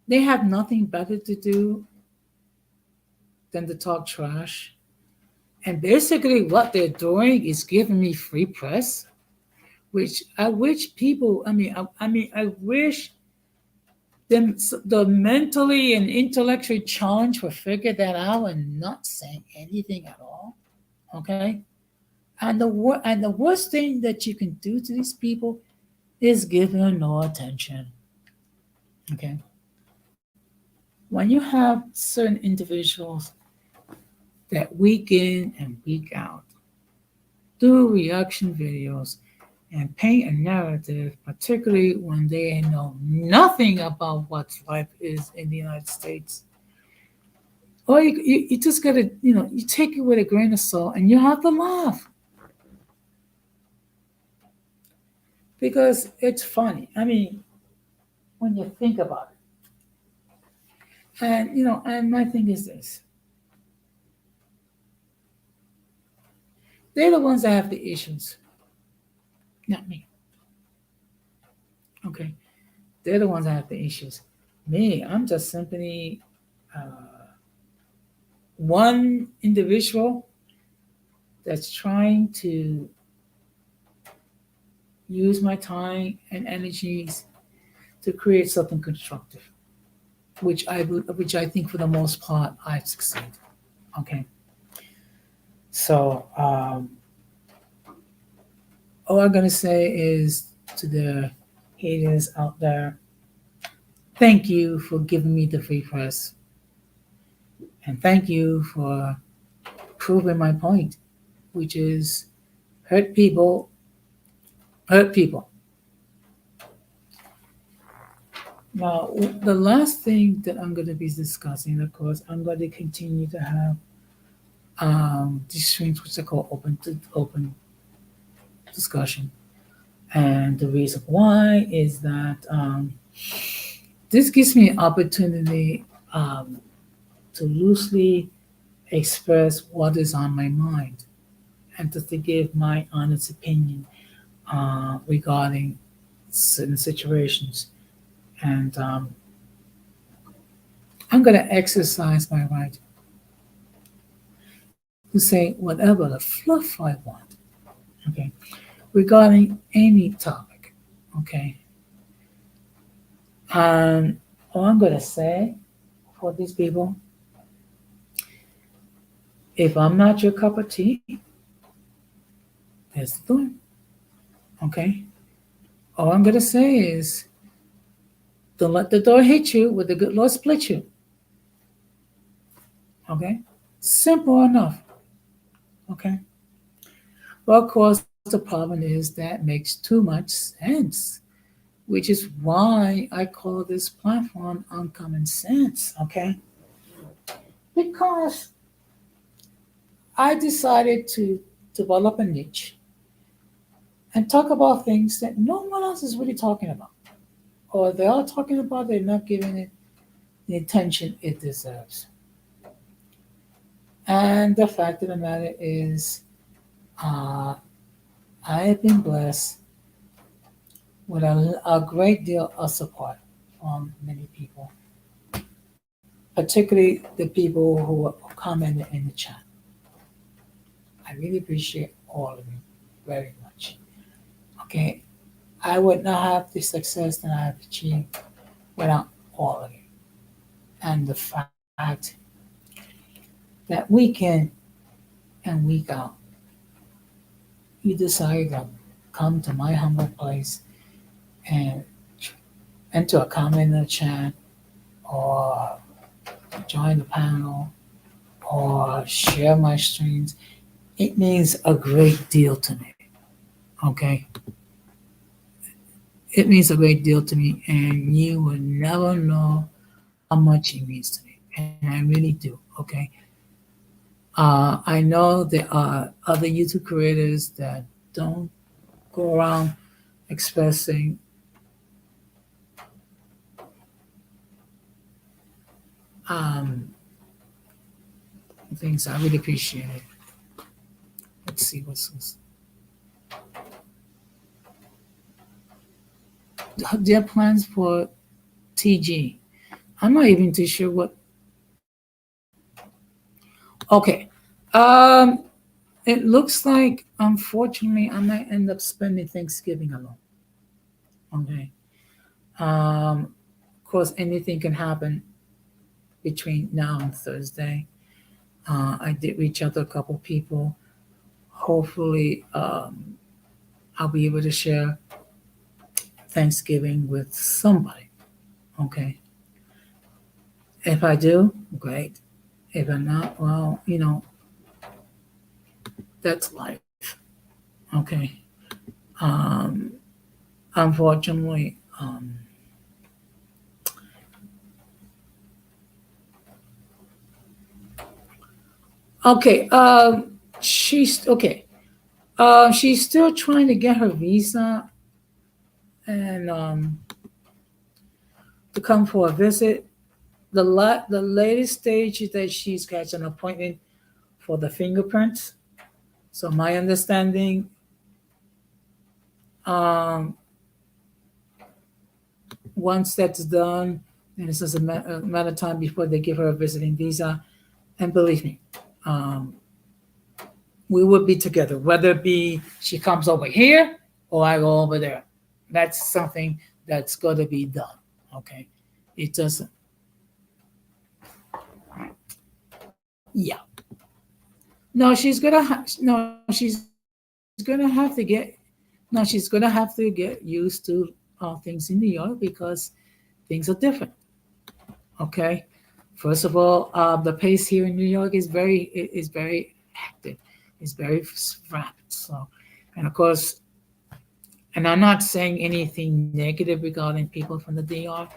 they have nothing better to do than to talk trash. And basically, what they're doing is giving me free press, which I wish people. I wish the mentally and intellectually challenged will figure that out and not saying anything at all. Okay, and the worst thing that you can do to these people is give them no attention. Okay, when you have certain individuals that week in and week out do reaction videos and paint a narrative, particularly when they know nothing about what life is in the United States. Or you just gotta, you take it with a grain of salt and you have to laugh because it's funny. I mean, when you think about it. And my thing is this: they're the ones that have the issues, not me. Okay, they're the ones that have the issues. Me, I'm just simply one individual that's trying to use my time and energies to create something constructive, which I think for the most part I've succeeded. Okay, so all I'm gonna say is to the haters out there, thank you for giving me the free press, and thank you for proving my point, which is hurt people, hurt people. Now, the last thing that I'm going to be discussing, of course, I'm going to continue to have these streams, which are called open discussion, and the reason why is that this gives me an opportunity to loosely express what is on my mind and to give my honest opinion regarding certain situations. And I'm going to exercise my right to say whatever the fluff I want, okay, regarding any topic, okay. And all I'm going to say for these people, if I'm not your cup of tea, there's the door, okay. All I'm going to say is, don't let the door hit you with the good Lord split you, okay. Simple enough, okay. Well, of course, the problem is that makes too much sense, which is why I call this platform Uncommon Sense, okay? Because I decided to develop a niche and talk about things that no one else is really talking about or they are talking about, they're not giving it the attention it deserves. And the fact of the matter is, uh, I have been blessed with a great deal of support from many people, particularly the people who commented in the chat. I really appreciate all of you very much. Okay, I would not have the success that I have achieved without all of you. And the fact that week in and week out, you decide to come to my humble place and enter a comment in the chat or join the panel or share my streams, it means a great deal to me. Okay? It means a great deal to me, and you will never know how much it means to me. And I really do. Okay? I know there are other YouTube creators that don't go around expressing um, things. I really appreciate it. Let's see what's this. Their plans for TG. I'm not even too sure what. Okay. Um, it looks like, unfortunately, I might end up spending Thanksgiving alone. Okay. Of course, anything can happen between now and Thursday. I did reach out to a couple people. Hopefully, I'll be able to share Thanksgiving with somebody. Okay. If I do, great. If I'm not, well, that's life. Okay. Um, Unfortunately, okay. She's okay. She's still trying to get her visa and to come for a visit. The latest stage is that she's got an appointment for the fingerprints. So my understanding, um, once that's done, and it's just a matter of time before they give her a visiting visa. And believe me, um, we would be together, whether it be she comes over here or I go over there. That's something that's got to be done. Okay, it doesn't. Yeah. No, no. She's gonna have to get. No, she's gonna have to get used to things in New York because things are different. Okay. First of all, the pace here in New York is very active. It's very rapid. So, and of course, and I'm not saying anything negative regarding people from the DR,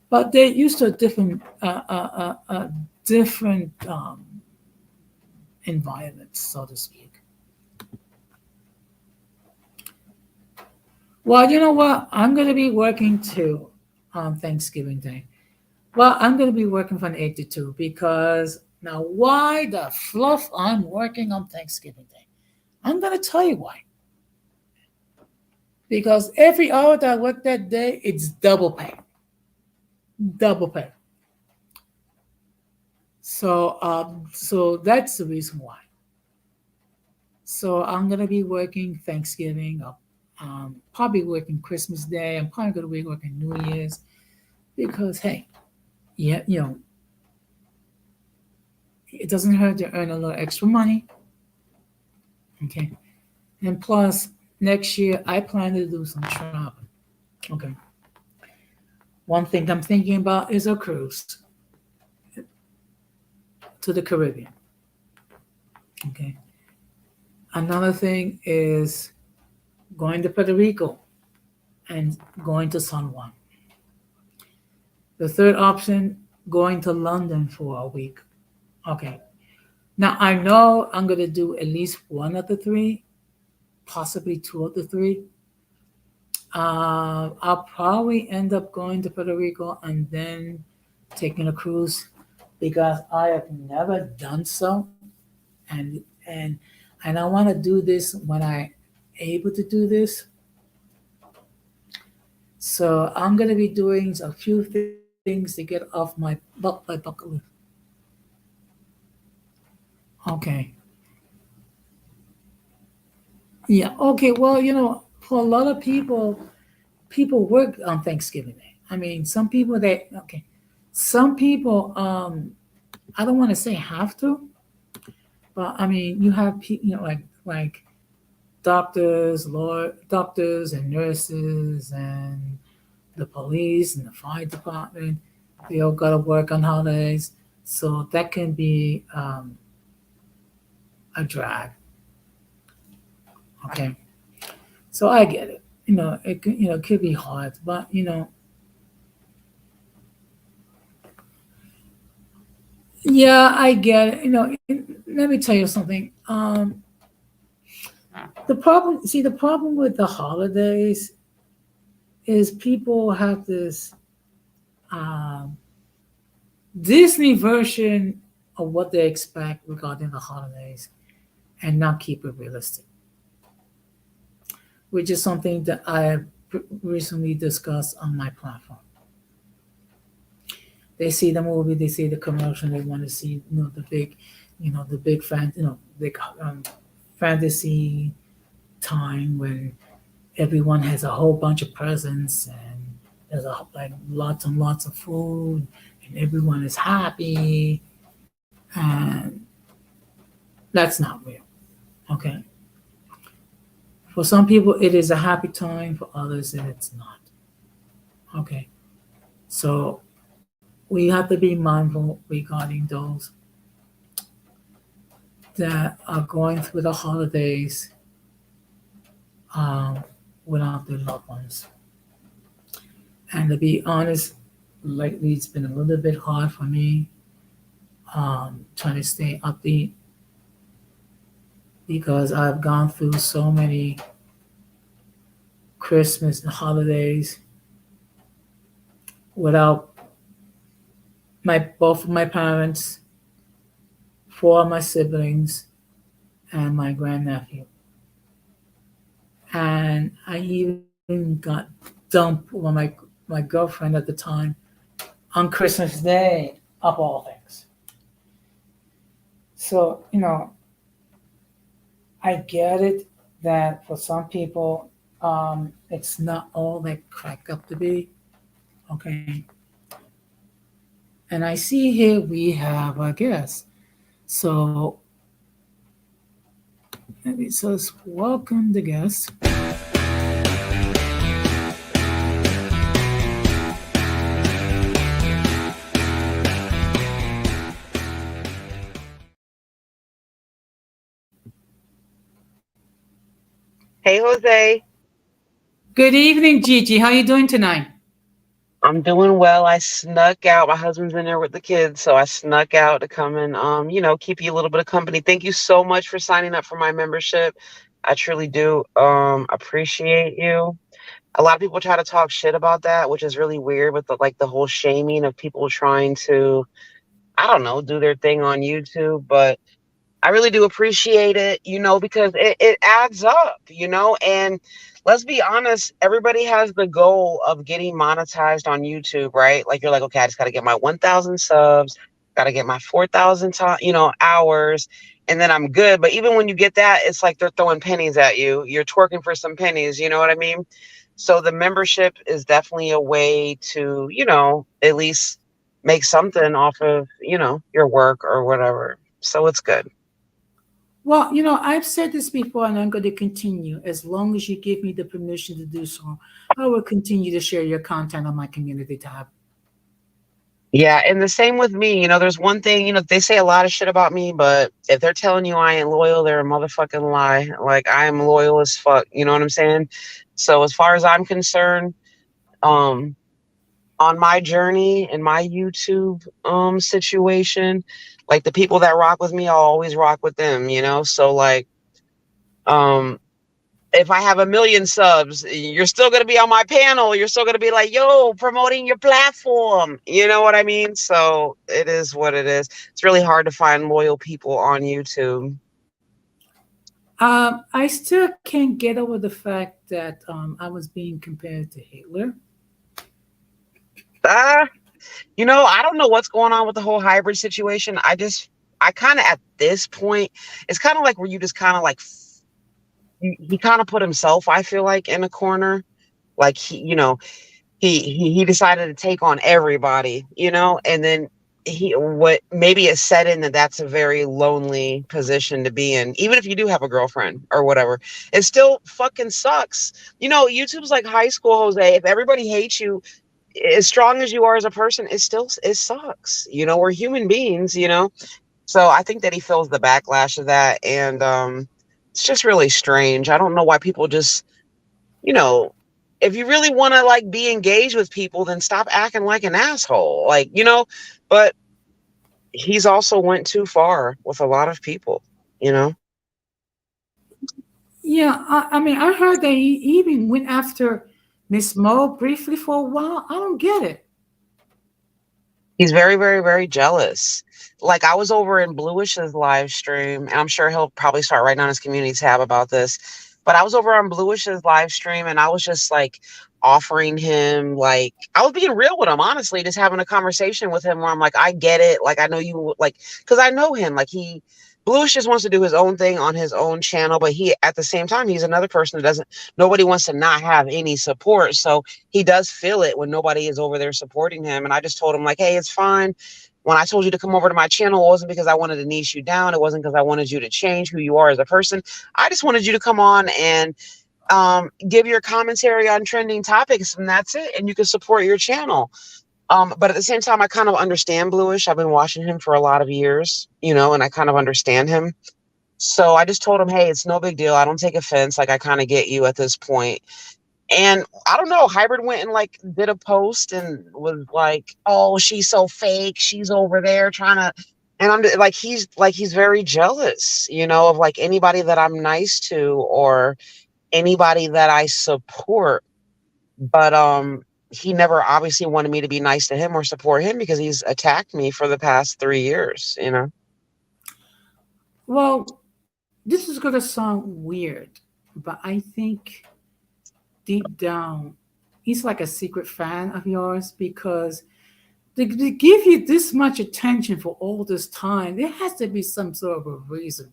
but they're used to a different environment, so to speak. Well, you know what? I'm going to be working too on Thanksgiving Day. Well, I'm going to be working from 8 to 2 because now, why the fluff I'm working on Thanksgiving Day? I'm going to tell you why. Because every hour that I work that day, it's double pay. Double pay. So that's the reason why. So I'm gonna be working Thanksgiving. Probably working Christmas Day. I'm probably gonna be working New Year's because hey, yeah, it doesn't hurt to earn a little extra money. Okay, and plus next year I plan to do some traveling. Okay, one thing I'm thinking about is a cruise to the Caribbean. Okay, another thing is going to Puerto Rico and going to San Juan. The third option, going to London for a week. Okay. Now I know I'm gonna do at least one of the three, possibly two of the three. I'll probably end up going to Puerto Rico and then taking a cruise because I have never done so, and and and I want to do this when I able to do this. So I'm gonna be doing a few things to get off my bucket list. Okay. Yeah. Okay. Well, for a lot of people, people work on Thanksgiving Day. I mean, some people some people I don't want to say have to, but I mean, you have like doctors and nurses and the police and the fire department. They all got to work on holidays, so that can be a drag. Okay, so I get it. It could be hard, but yeah, I get it. Let me tell you something. The problem with the holidays is people have this um, Disney version of what they expect regarding the holidays and not keep it realistic, which is something that I have recently discussed on my platform. They see the movie, they see the commercial, they want to see the big big fantasy time when everyone has a whole bunch of presents and there's like lots and lots of food and everyone is happy, and that's not real. Okay, for some people it is a happy time, for others it's not. Okay, so we have to be mindful regarding those that are going through the holidays um, without their loved ones. And to be honest, lately it's been a little bit hard for me trying to stay upbeat because I've gone through so many Christmas and holidays without my both of my parents, four of my siblings, and my grandnephew. And I even got dumped by my girlfriend at the time on Christmas Day, of all things. So, I get it that for some people, it's not all that cracked up to be. Okay. And I see here we have a guest. So maybe it says, welcome the guest. Hey, Jose. Good evening, Gigi. How are you doing tonight? I'm doing well. I snuck out. My husband's in there with the kids, so I snuck out to come and keep you a little bit of company. Thank you so much for signing up for my membership. I truly do appreciate you. A lot of people try to talk shit about that, which is really weird with the whole shaming of people trying to, I don't know, do their thing on YouTube, but I really do appreciate it, because it adds up, and let's be honest, everybody has the goal of getting monetized on YouTube, right? Like you're like, okay, I just got to get my 1,000 subs, got to get my 4,000 hours, and then I'm good. But even when you get that, it's like they're throwing pennies at you. You're twerking for some pennies, you know what I mean? So the membership is definitely a way to, at least make something off of, your work or whatever. So it's good. Well, I've said this before and I'm going to continue. As long as you give me the permission to do so, I will continue to share your content on my community tab. Yeah, and the same with me. There's one thing, they say a lot of shit about me, but if they're telling you I ain't loyal, they're a motherfucking lie. Like I am loyal as fuck, you know what I'm saying? So as far as I'm concerned, um on my journey and my YouTube situation, like the people that rock with me, I'll always rock with them, So like um if I have 1 million subs, you're still going to be on my panel. You're still going to be like, yo, promoting your platform. You know what I mean? So it is what it is. It's really hard to find loyal people on YouTube. I still can't get over the fact that I was being compared to Hitler. Ah, I don't know what's going on with the whole hybrid situation. I kind of at this point, it's kind of like where you just kind of like, he kind of put himself, I feel like, in a corner. Like he decided to take on everybody, and then what maybe it set in that that's a very lonely position to be in, even if you do have a girlfriend or whatever. It still fucking sucks. YouTube's like high school, Jose. If everybody hates you as strong as you are as a person, it sucks. We're human beings, so I think that he feels the backlash of that, and it's just really strange. I don't know why people just, you know, if you really want to like be engaged with people, then stop acting like an asshole. Like, but he's also went too far with a lot of people, you know. Yeah, I mean, I heard that he even went after Miss Mo briefly for a while. I don't get it. He's very, very, very jealous. Like I was over in Bluish's live stream, and I'm sure he'll probably start writing on his community tab about this. But I was over on Bluish's live stream, and I was just like offering him, like I was being real with him, honestly, just having a conversation with him where I'm like, I get it, like I know you like, because I know him, like Bluish just wants to do his own thing on his own channel, but he at the same time he's another person that doesn't. Nobody wants to not have any support, so he does feel it when nobody is over there supporting him. And I just told him like, hey, it's fine. When I told you to come over to my channel, it wasn't because I wanted to niche you down. It wasn't because I wanted you to change who you are as a person. I just wanted you to come on and give your commentary on trending topics, and that's it. And you can support your channel. But at the same time, I kind of understand Bluish. I've been watching him for a lot of years, and I kind of understand him. So I just told him, hey, it's no big deal. I don't take offense. Like I kind of get you at this point. And I don't know, Hybrid went and like did a post and was like, "Oh, she's so fake. She's over there trying to," and I'm he's very jealous, of like anybody that I'm nice to or anybody that I support. But he never obviously wanted me to be nice to him or support him because he's attacked me for the past 3 years. Well, this is going to sound weird, but I think deep down, he's like a secret fan of yours because to give you this much attention for all this time, there has to be some sort of a reason.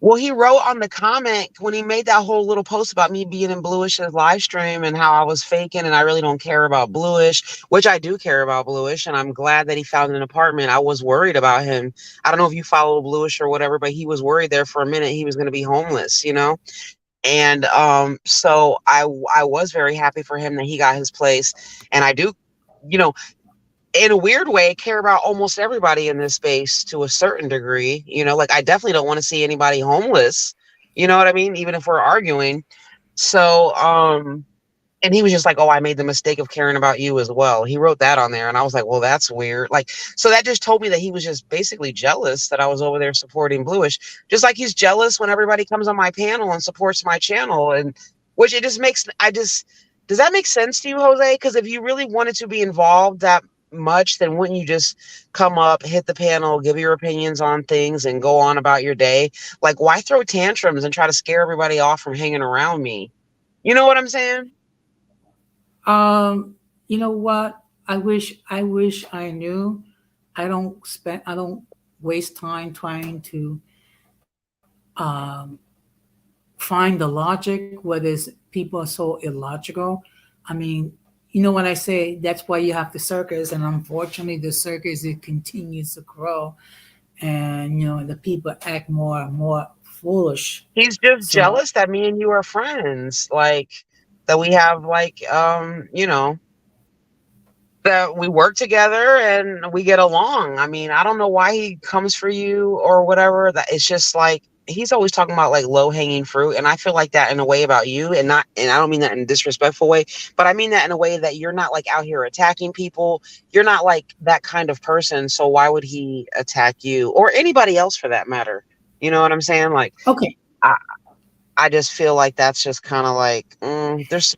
Well, he wrote on the comment when he made that whole little post about me being in Bluish's live stream and how I was faking and I really don't care about Bluish, which I do care about Bluish, and I'm glad that he found an apartment. I was worried about him. I don't know if you follow Bluish or whatever, but he was worried there for a minute he was going to be homeless. And so I was very happy for him that he got his place, and I do, you know, in a weird way, care about almost everybody in this space to a certain degree. Like I definitely don't want to see anybody homeless. You know what I mean? Even if we're arguing. So, and he was just like, "Oh, I made the mistake of caring about you as well." He wrote that on there, and I was like, "Well, that's weird." Like, so that just told me that he was just basically jealous that I was over there supporting Bluish, just like he's jealous when everybody comes on my panel and supports my channel, and which it just makes. Does that make sense to you, Jose? Because if you really wanted to be involved that much, then wouldn't you just come up, hit the panel, give your opinions on things, and go on about your day? Like, why throw tantrums and try to scare everybody off from hanging around me? You know what I'm saying? You know what? I wish I knew. I don't waste time trying to um, find the logic where there's people are so illogical. I mean, when I say that's why you have the circus, and unfortunately, the circus it continues to grow, and the people act more and more foolish. He's just So, jealous that me and you are friends, like that we have like that we work together and we get along. I mean, I don't know why he comes for you or whatever. That it's just like he's always talking about like low hanging fruit, and I feel like that in a way about you, and I don't mean that in a disrespectful way, but I mean that in a way that you're not like out here attacking people. You're not like that kind of person. So why would he attack you or anybody else for that matter? You know what I'm saying? Like okay, I, I just feel like that's just kind of like, there's,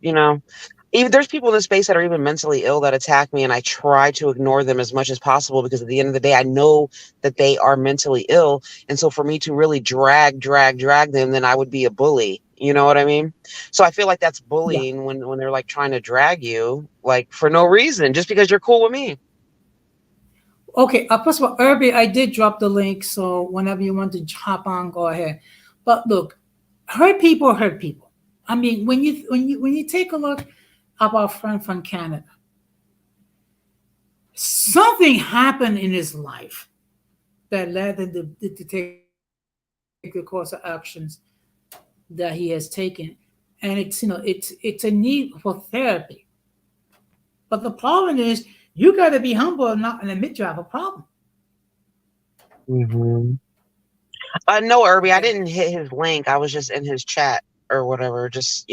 even there's people in the space that are even mentally ill that attack me, and I try to ignore them as much as possible because at the end of the day, I know that they are mentally ill. And so for me to really drag them, then I would be a bully. You know what I mean? So I feel like that's Yeah. bullying when they're like trying to drag you like for no reason, just because you're cool with me. Okay. First of all, Irby, I did drop the link, so whenever you want to hop on, go ahead. But look, hurt people. I mean, when you take a look at our friend from Canada, something happened in his life that led him to take the course of actions that he has taken, and it's a need for therapy. But the problem is, you got to be humble and not and admit you have a problem. Hmm. No, Irby, I Okay. didn't hit his link. I was just in his chat or whatever, just,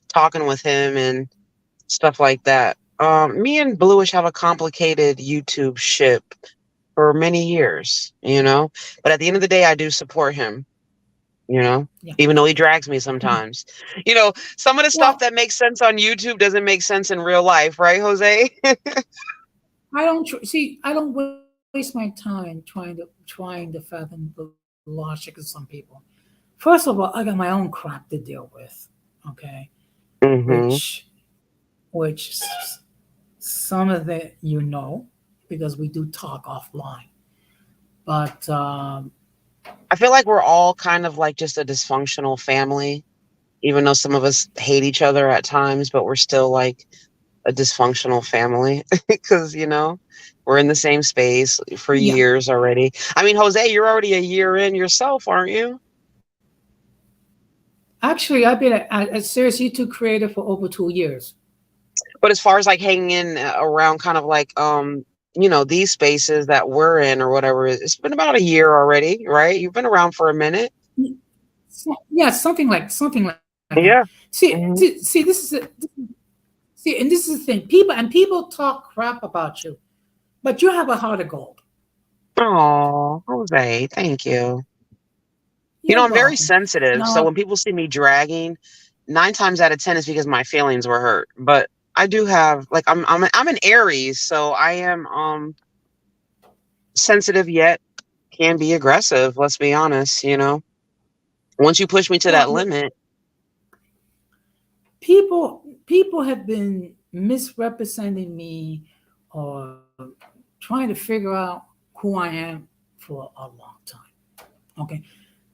talking with him and stuff like that. Me and Bluish have a complicated YouTube ship for many years, but at the end of the day, I do support him, you know, Yeah. even though he drags me Mhm. sometimes. Some of the stuff Well, that makes sense on YouTube doesn't make sense in real life, right, Jose? I don't waste my time trying to fathom the logic of some people. First of all, I got my own crap to deal with. Okay, Hmm. which some of it because we do talk offline. But I feel like we're all kind of like just a dysfunctional family, even though some of us hate each other at times, but we're still like a dysfunctional family because, we're in the same space for yeah, years already. I mean, Jose, you're already a year in yourself, aren't you? actually, I've been a serious YouTube creator for over 2 years. But as far as like hanging in around kind of like, these spaces that we're in or whatever, it's been about a year already, right? You've been around for a minute. Yeah, something like that. Yeah. See, Hmm. see, this is see, and this is the thing. People talk crap about you, but you have a heart of gold. Oh, Jose, thank you. You're I'm very welcome. sensitive. So Now, when people see me dragging, 9 times out of 10 is because my feelings were hurt. But I do have like I'm an Aries, so I am sensitive yet can be aggressive. Let's be honest. Once you push me to well, that limit, people have been misrepresenting me or trying to figure out who I am for a long time. Okay.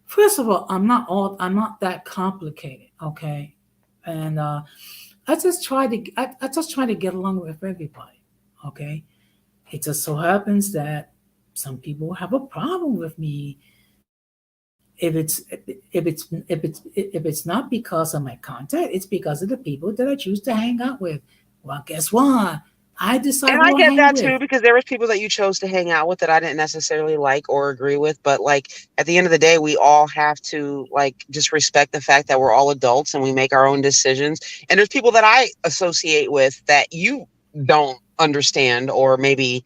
First of all, I'm not that complicated. Okay. And I just try to get along with everybody. Okay. It just so happens that some people have a problem with me if it's not because of my content, it's because of the people that I choose to hang out with. Well, guess what? I decide and who I I get hang that with. too because there was people that you chose to hang out with that I didn't necessarily like or agree with. But like at the end of the day, we all have to like just respect the fact that we're all adults and we make our own decisions. And there's people that I associate with that you don't understand or maybe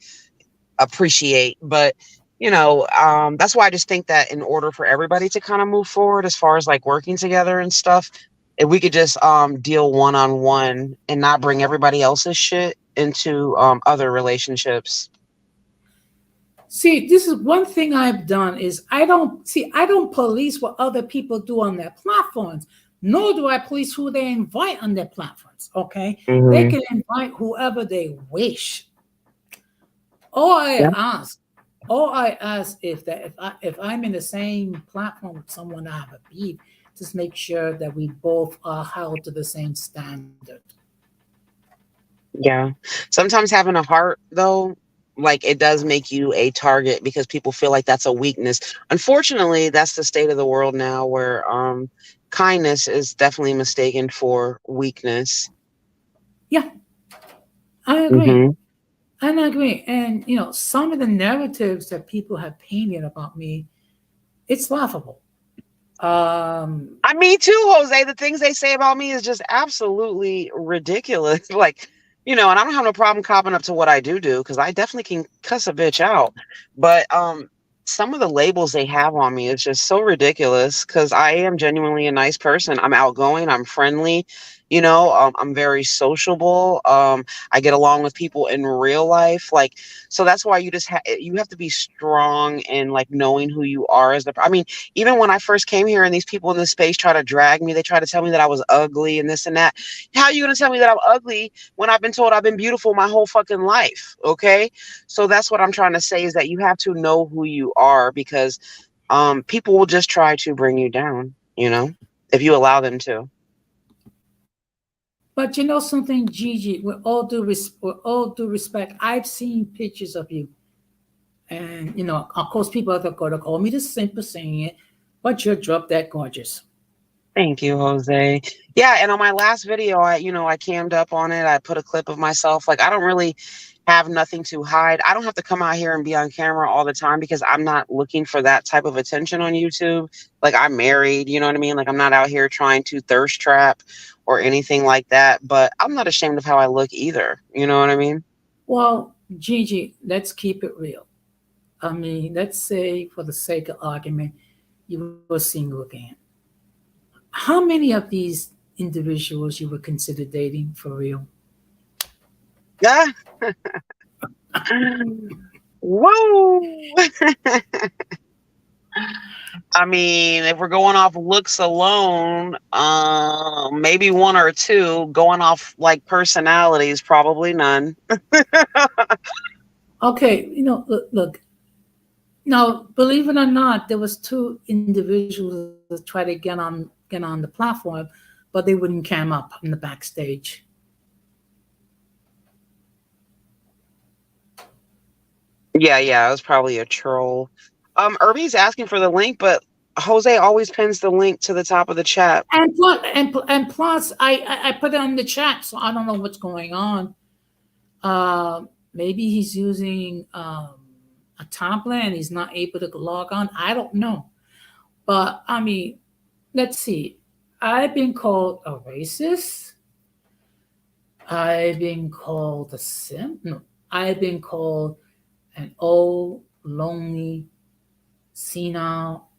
appreciate. But that's why I just think that in order for everybody to kind of move forward as far as like working together and stuff, if we could just deal one on one and not bring everybody else's shit into other relationships. See, this is one thing I've done is I don't police what other people do on their platforms, nor do I police who they invite on their platforms. Okay, they Hmm. can invite whoever they wish. All I Yeah. ask, all I ask if I'm in the same platform with someone I have a beef, just make sure that we both are held to the same standard. Yeah. Sometimes having a heart though, like it does make you a target because people feel like that's a weakness. Unfortunately, that's the state of the world now where kindness is definitely mistaken for weakness. Yeah, I agree. Hmm. And I agree. And some of the narratives that people have painted about me, it's laughable. Um, Me too, Jose. The things they say about me is just absolutely ridiculous. Like, and I don't have no problem copping up to what I do because I definitely can cuss a bitch out. But some of the labels they have on me is just so ridiculous because I am genuinely a nice person. I'm outgoing, I'm friendly, I'm very sociable. I get along with people in real life. Like, so that's why you have to be strong in like knowing who you are I mean, even when I first came here and these people in this space try to drag me, they try to tell me that I was ugly and this and that. How are you going to tell me that I'm ugly when I've been told I've been beautiful my whole fucking life? Okay. So that's what I'm trying to say is that you have to know who you are because people will just try to bring you down, if you allow them to. But you know something, Gigi, with all due respect, I've seen pictures of you. And, of course, people are going to call me the simp for saying it, but you're drop that gorgeous. Thank you, Jose. Yeah, and on my last video, I cammed up on it. I put a clip of myself. Like, I don't really have nothing to hide. I don't have to come out here and be on camera all the time because I'm not looking for that type of attention on YouTube. Like, I'm married, you know what I mean? Like, I'm not out here trying to thirst trap or anything like that. But I'm not ashamed of how I look either. You know what I mean? Well, Gigi, let's keep it real. I mean, let's say, for the sake of argument, you were single again. How many of these individuals you would consider dating for real? Yeah. Whoa. I mean, if we're going off looks alone, maybe one or two. Going off like personalities, probably none. Okay, look. Now, believe it or not, there was two individuals that tried to get on the platform, but they wouldn't cam up in the backstage. Yeah, it was probably a troll. Irby's asking for the link, but Jose always pins the link to the top of the chat. And plus, I put it on the chat, so I don't know what's going on. Maybe he's using a tablet and he's not able to log on. I don't know, but I mean, let's see. I've been called a racist. I've been called a simp. No, I've been called an old, lonely, senile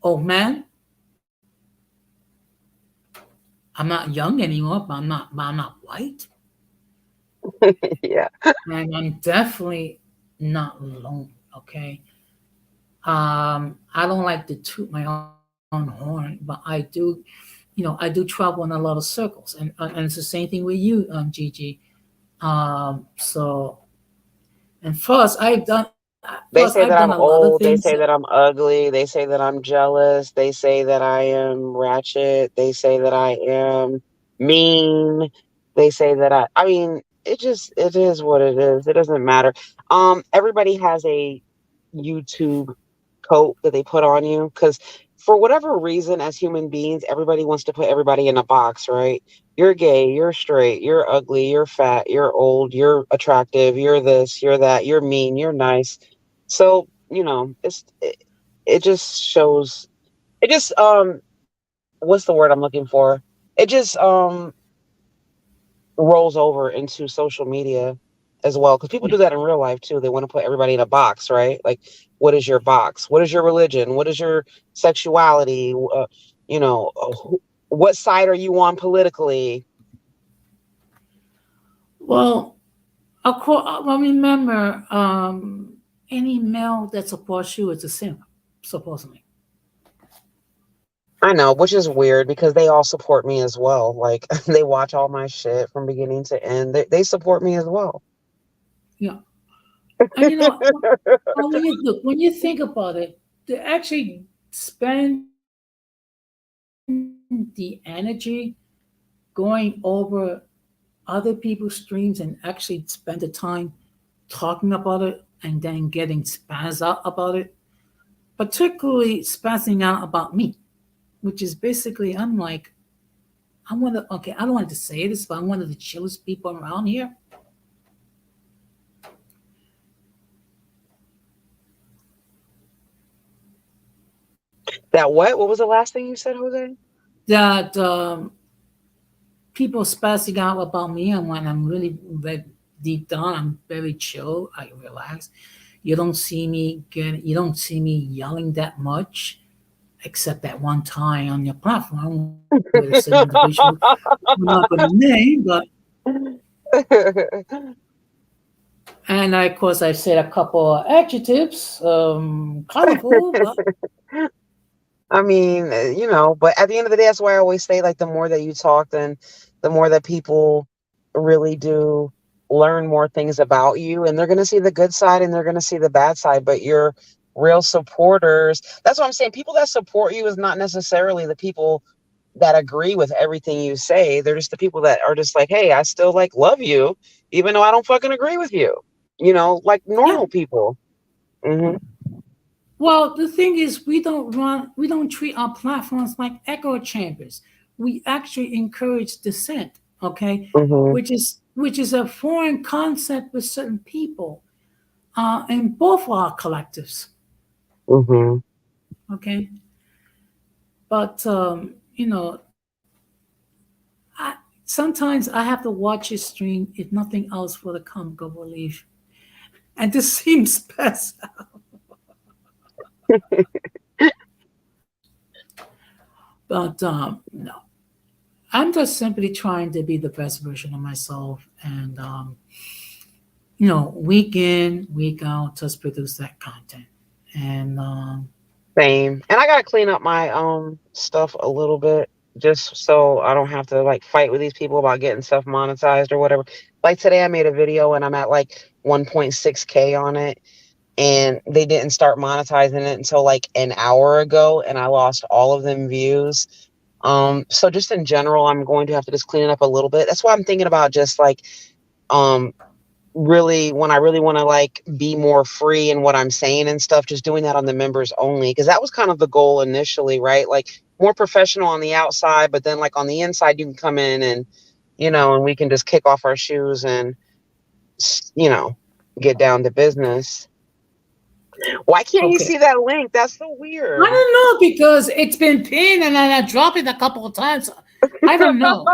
old man. I'm not young anymore, but I'm not white, Yeah. and I'm definitely not lonely. Okay. I don't like to toot my own horn, but I do travel in a lot of circles, and it's the same thing with you, Gigi. So, and They first say I've that done I'm a lot of old. They things. say that I'm ugly. They say that I'm jealous. They say that I am ratchet. They say that I am mean. They say that I mean, it is what it is. It doesn't matter. Everybody has a YouTube coat that they put on you because for whatever reason, as human beings, everybody wants to put everybody in a box, right? You're gay, you're straight, you're ugly, you're fat, you're old, you're attractive, you're this, you're that, you're mean, you're nice. So, it just shows it just what's the word I'm looking for? It just rolls over into social media as well because people Yeah. do that in real life too. They want to put everybody in a box, right? Like, what is your box? What is your religion? What is your sexuality? You know, what side are you on politically? Well, well, remember, any male that supports you is a simp, supposedly. I know, which is weird because they all support me as well. Like they watch all my shit from beginning to end. They support me as well. Yeah. And well, when you think about it, to actually spend the energy going over other people's streams and actually spend the time talking about it and then getting spaz out about it, particularly spazzing out about me, which is basically I'm one of okay, I don't want to say this, but I'm one of the chillest people around here. That what? What was the last thing you said, Jose? That people spazzing out about me, and when I'm really deep down, I'm very chill, I relax. You don't see me yelling that much, except that one time on your platform with a certain individual we're not going to name, but and of course I said a couple of adjectives, colorful, but I mean, but at the end of the day, that's why I always say, like, the more that you talk, then the more that people really do learn more things about you, and they're going to see the good side and they're going to see the bad side. But your real supporters, that's what I'm saying. People that support you is not necessarily the people that agree with everything you say. They're just the people that are just like, hey, I still like love you, even though I don't fucking agree with you, like yeah. normal people. Hmm. Well, the thing is, we don't treat our platforms like echo chambers. We actually encourage dissent, okay, Hmm. which is a foreign concept with certain people in both our collectives, Hmm. okay. But I, sometimes I have to watch his stream if nothing else for the comical relief, and this seems best. But no, I'm just simply trying to be the best version of myself, and week in, week out, just produce that content. And Same. And I gotta clean up my stuff a little bit just so I don't have to like fight with these people about getting stuff monetized or whatever. Like today I made a video and I'm at like 1.6K on it, and they didn't start monetizing it until like an hour ago, and I lost all of them views. So just in general, I'm going to have to just clean it up a little bit. That's why I'm thinking about just like um really, when I really want to like be more free in what I'm saying and stuff, just doing that on the members only, because that was kind of the goal initially, right? Like more professional on the outside, but then like on the inside you can come in and and we can just kick off our shoes and you know get down to business. Why can't you okay, see that link? That's so I weird. don't know because it's been pinned and I dropped it a couple of times. I don't know.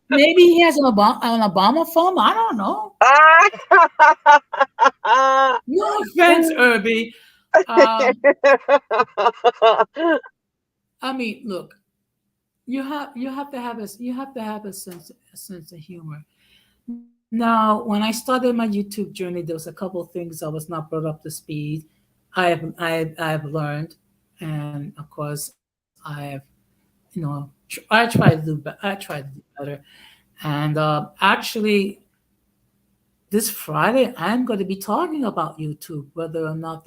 Maybe he has an Obama phone. I don't know. No offense, Irby. Um, I mean, look, you have to have a sense of humor. Now, when I started my YouTube journey, there was a couple of things I was not brought up to speed. I have learned, and of course, I try to I try to do better. And actually, this Friday, I'm going to be talking about YouTube, whether or not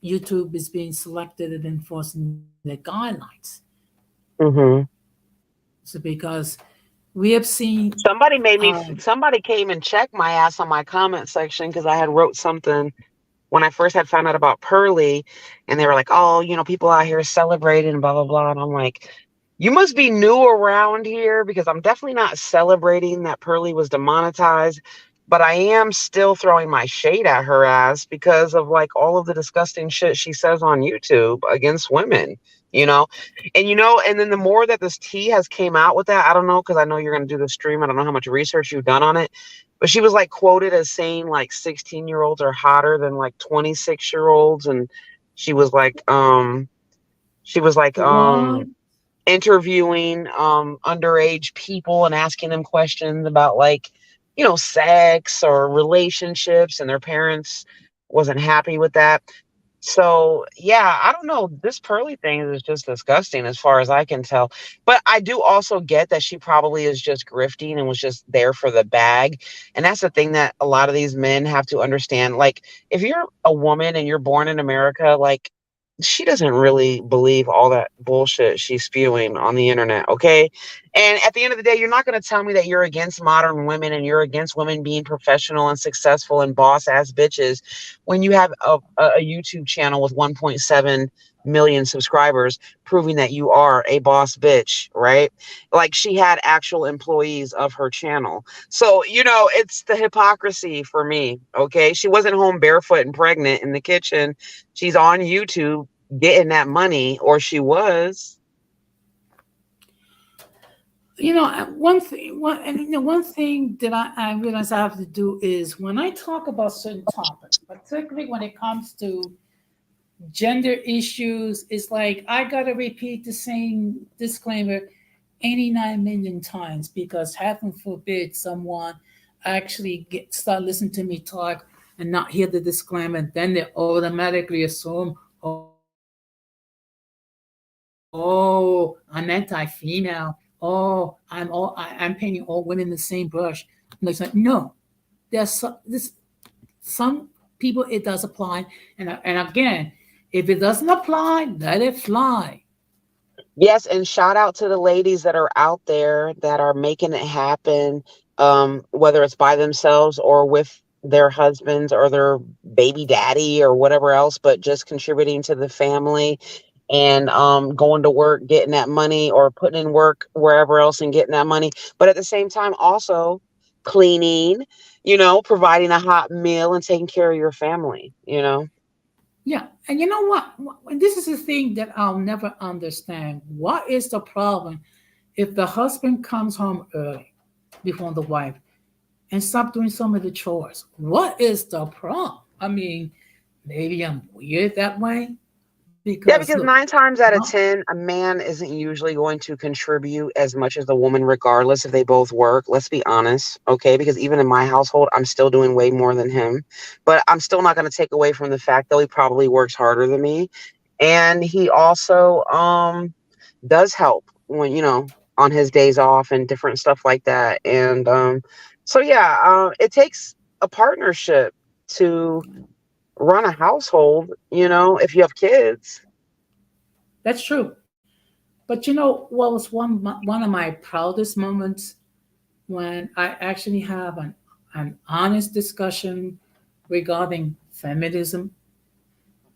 YouTube is being selected and enforcing the guidelines. Hmm. So because we have seen, Somebody came and checked my ass on my comment section because I had wrote something when I first had found out about Pearly, and they were like, "Oh, people out here celebrating and blah blah blah," and I'm like, "You must be new around here because I'm definitely not celebrating that Pearly was demonetized, but I am still throwing my shade at her ass because of like all of the disgusting shit she says on YouTube against women." You know, and then the more that this tea has came out with that, I don't know, because I know you're going to do the stream. I don't know how much research you've done on it, but she was like quoted as saying like 16-year-olds are hotter than like 26-year-olds. And she was like, she was like, what? interviewing underage people and asking them questions about like, sex or relationships, and their parents wasn't happy with that. So yeah, I don't know. This Pearly thing is just disgusting as far as I can tell. But I do also get that she probably is just grifting and was just there for the bag. And that's the thing that a lot of these men have to understand. Like, if you're a woman and you're born in America, like, she doesn't really believe all that bullshit she's spewing on the internet, okay? And at the end of the day, you're not going to tell me that you're against modern women and you're against women being professional and successful and boss ass bitches when you have a YouTube channel with 1.7 million subscribers proving that you are a boss bitch, right? Like, she had actual employees of her channel. So, it's the hypocrisy for me, okay? She wasn't home barefoot and pregnant in the kitchen. She's on YouTube getting that money, or she was. one thing that I realize I have to do is when I talk about certain topics, particularly when it comes to gender issues, it's like I gotta repeat the same disclaimer 89 million times because heaven forbid someone actually start listening to me talk and not hear the disclaimer, then they automatically assume, oh, I'm anti-female. Oh, I'm painting all women in the same brush. And it's like, no, some people it does apply, and again, if it doesn't apply, let it fly. Yes, and shout out to the ladies that are out there that are making it happen, whether it's by themselves or with their husbands or their baby daddy or whatever else, but just contributing to the family and going to work, getting that money, or putting in work wherever else and getting that money. But at the same time, also cleaning, providing a hot meal and taking care of your family. Yeah, and you know what? And this is the thing that I'll never understand. What is the problem if the husband comes home early before the wife and stop doing some of the chores? What is the problem? I mean, maybe I'm weird that way Yeah, because look, because 9 times out of no, 10, a man isn't usually going to contribute as much as a woman, regardless if they both work. Let's be honest, okay? Because even in my household, I'm still doing way more than him. But I'm still not going to take away from the fact that he probably works harder than me. And he also does help when, on his days off and different stuff like that. And so, yeah, it takes a partnership to run a household, if you have kids. that's true. But what was one of my proudest moments when I actually have an honest discussion regarding feminism,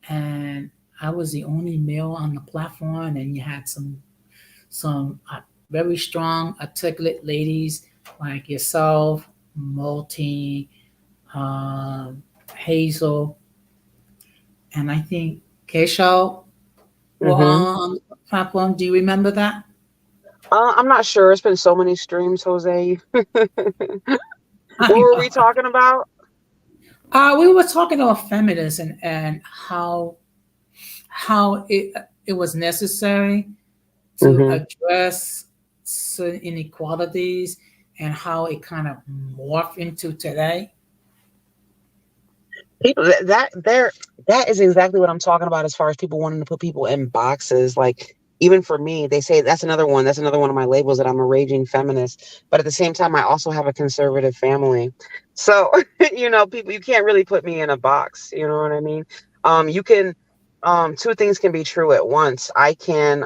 and I was the only male on the platform, and you had some very strong, articulate ladies like yourself, Multi, Hazel, and I think Keshaw were Hmm. on the platform. Do you remember that? I'm not sure. It's been so many streams, Jose. What I were we know. talking about? We were talking about feminism and how it was necessary to Hmm. address certain inequalities and how it kind of morphed into today. People that is exactly what I'm talking about as far as people wanting to put people in boxes. Like even for me, they say that's another one. That's another one of my labels that I'm a raging feminist. But at the same time, I also have a conservative family. So people, you can't really put me in a box. You know what I mean? You can two things can be true at once. I can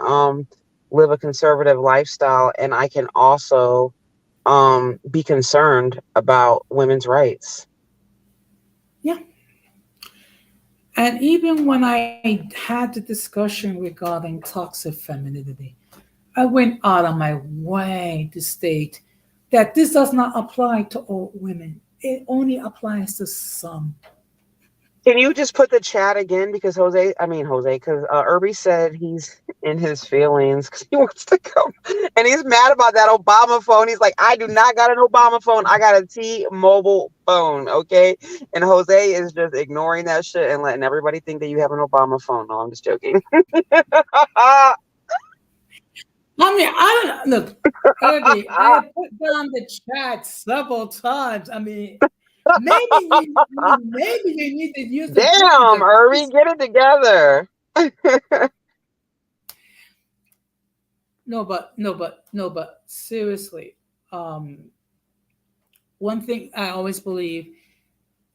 live a conservative lifestyle, and I can also be concerned about women's rights. Yeah. And even when I had the discussion regarding toxic femininity, I went out of my way to state that this does not apply to all women. It only applies to some. Can you just put the chat again? Because because Irby said he's in his feelings because he wants to come. And he's mad about that Obama phone. He's like, I do not got an Obama phone. I got a T-Mobile phone, okay? And Jose is just ignoring that shit and letting everybody think that you have an Obama phone. No, I'm just joking. I mean, I don't look, Irby, I have put down the chat several times. I mean, maybe you need to use a different Damn, Irby, device. get it together. No, but seriously, um, one thing I always believe,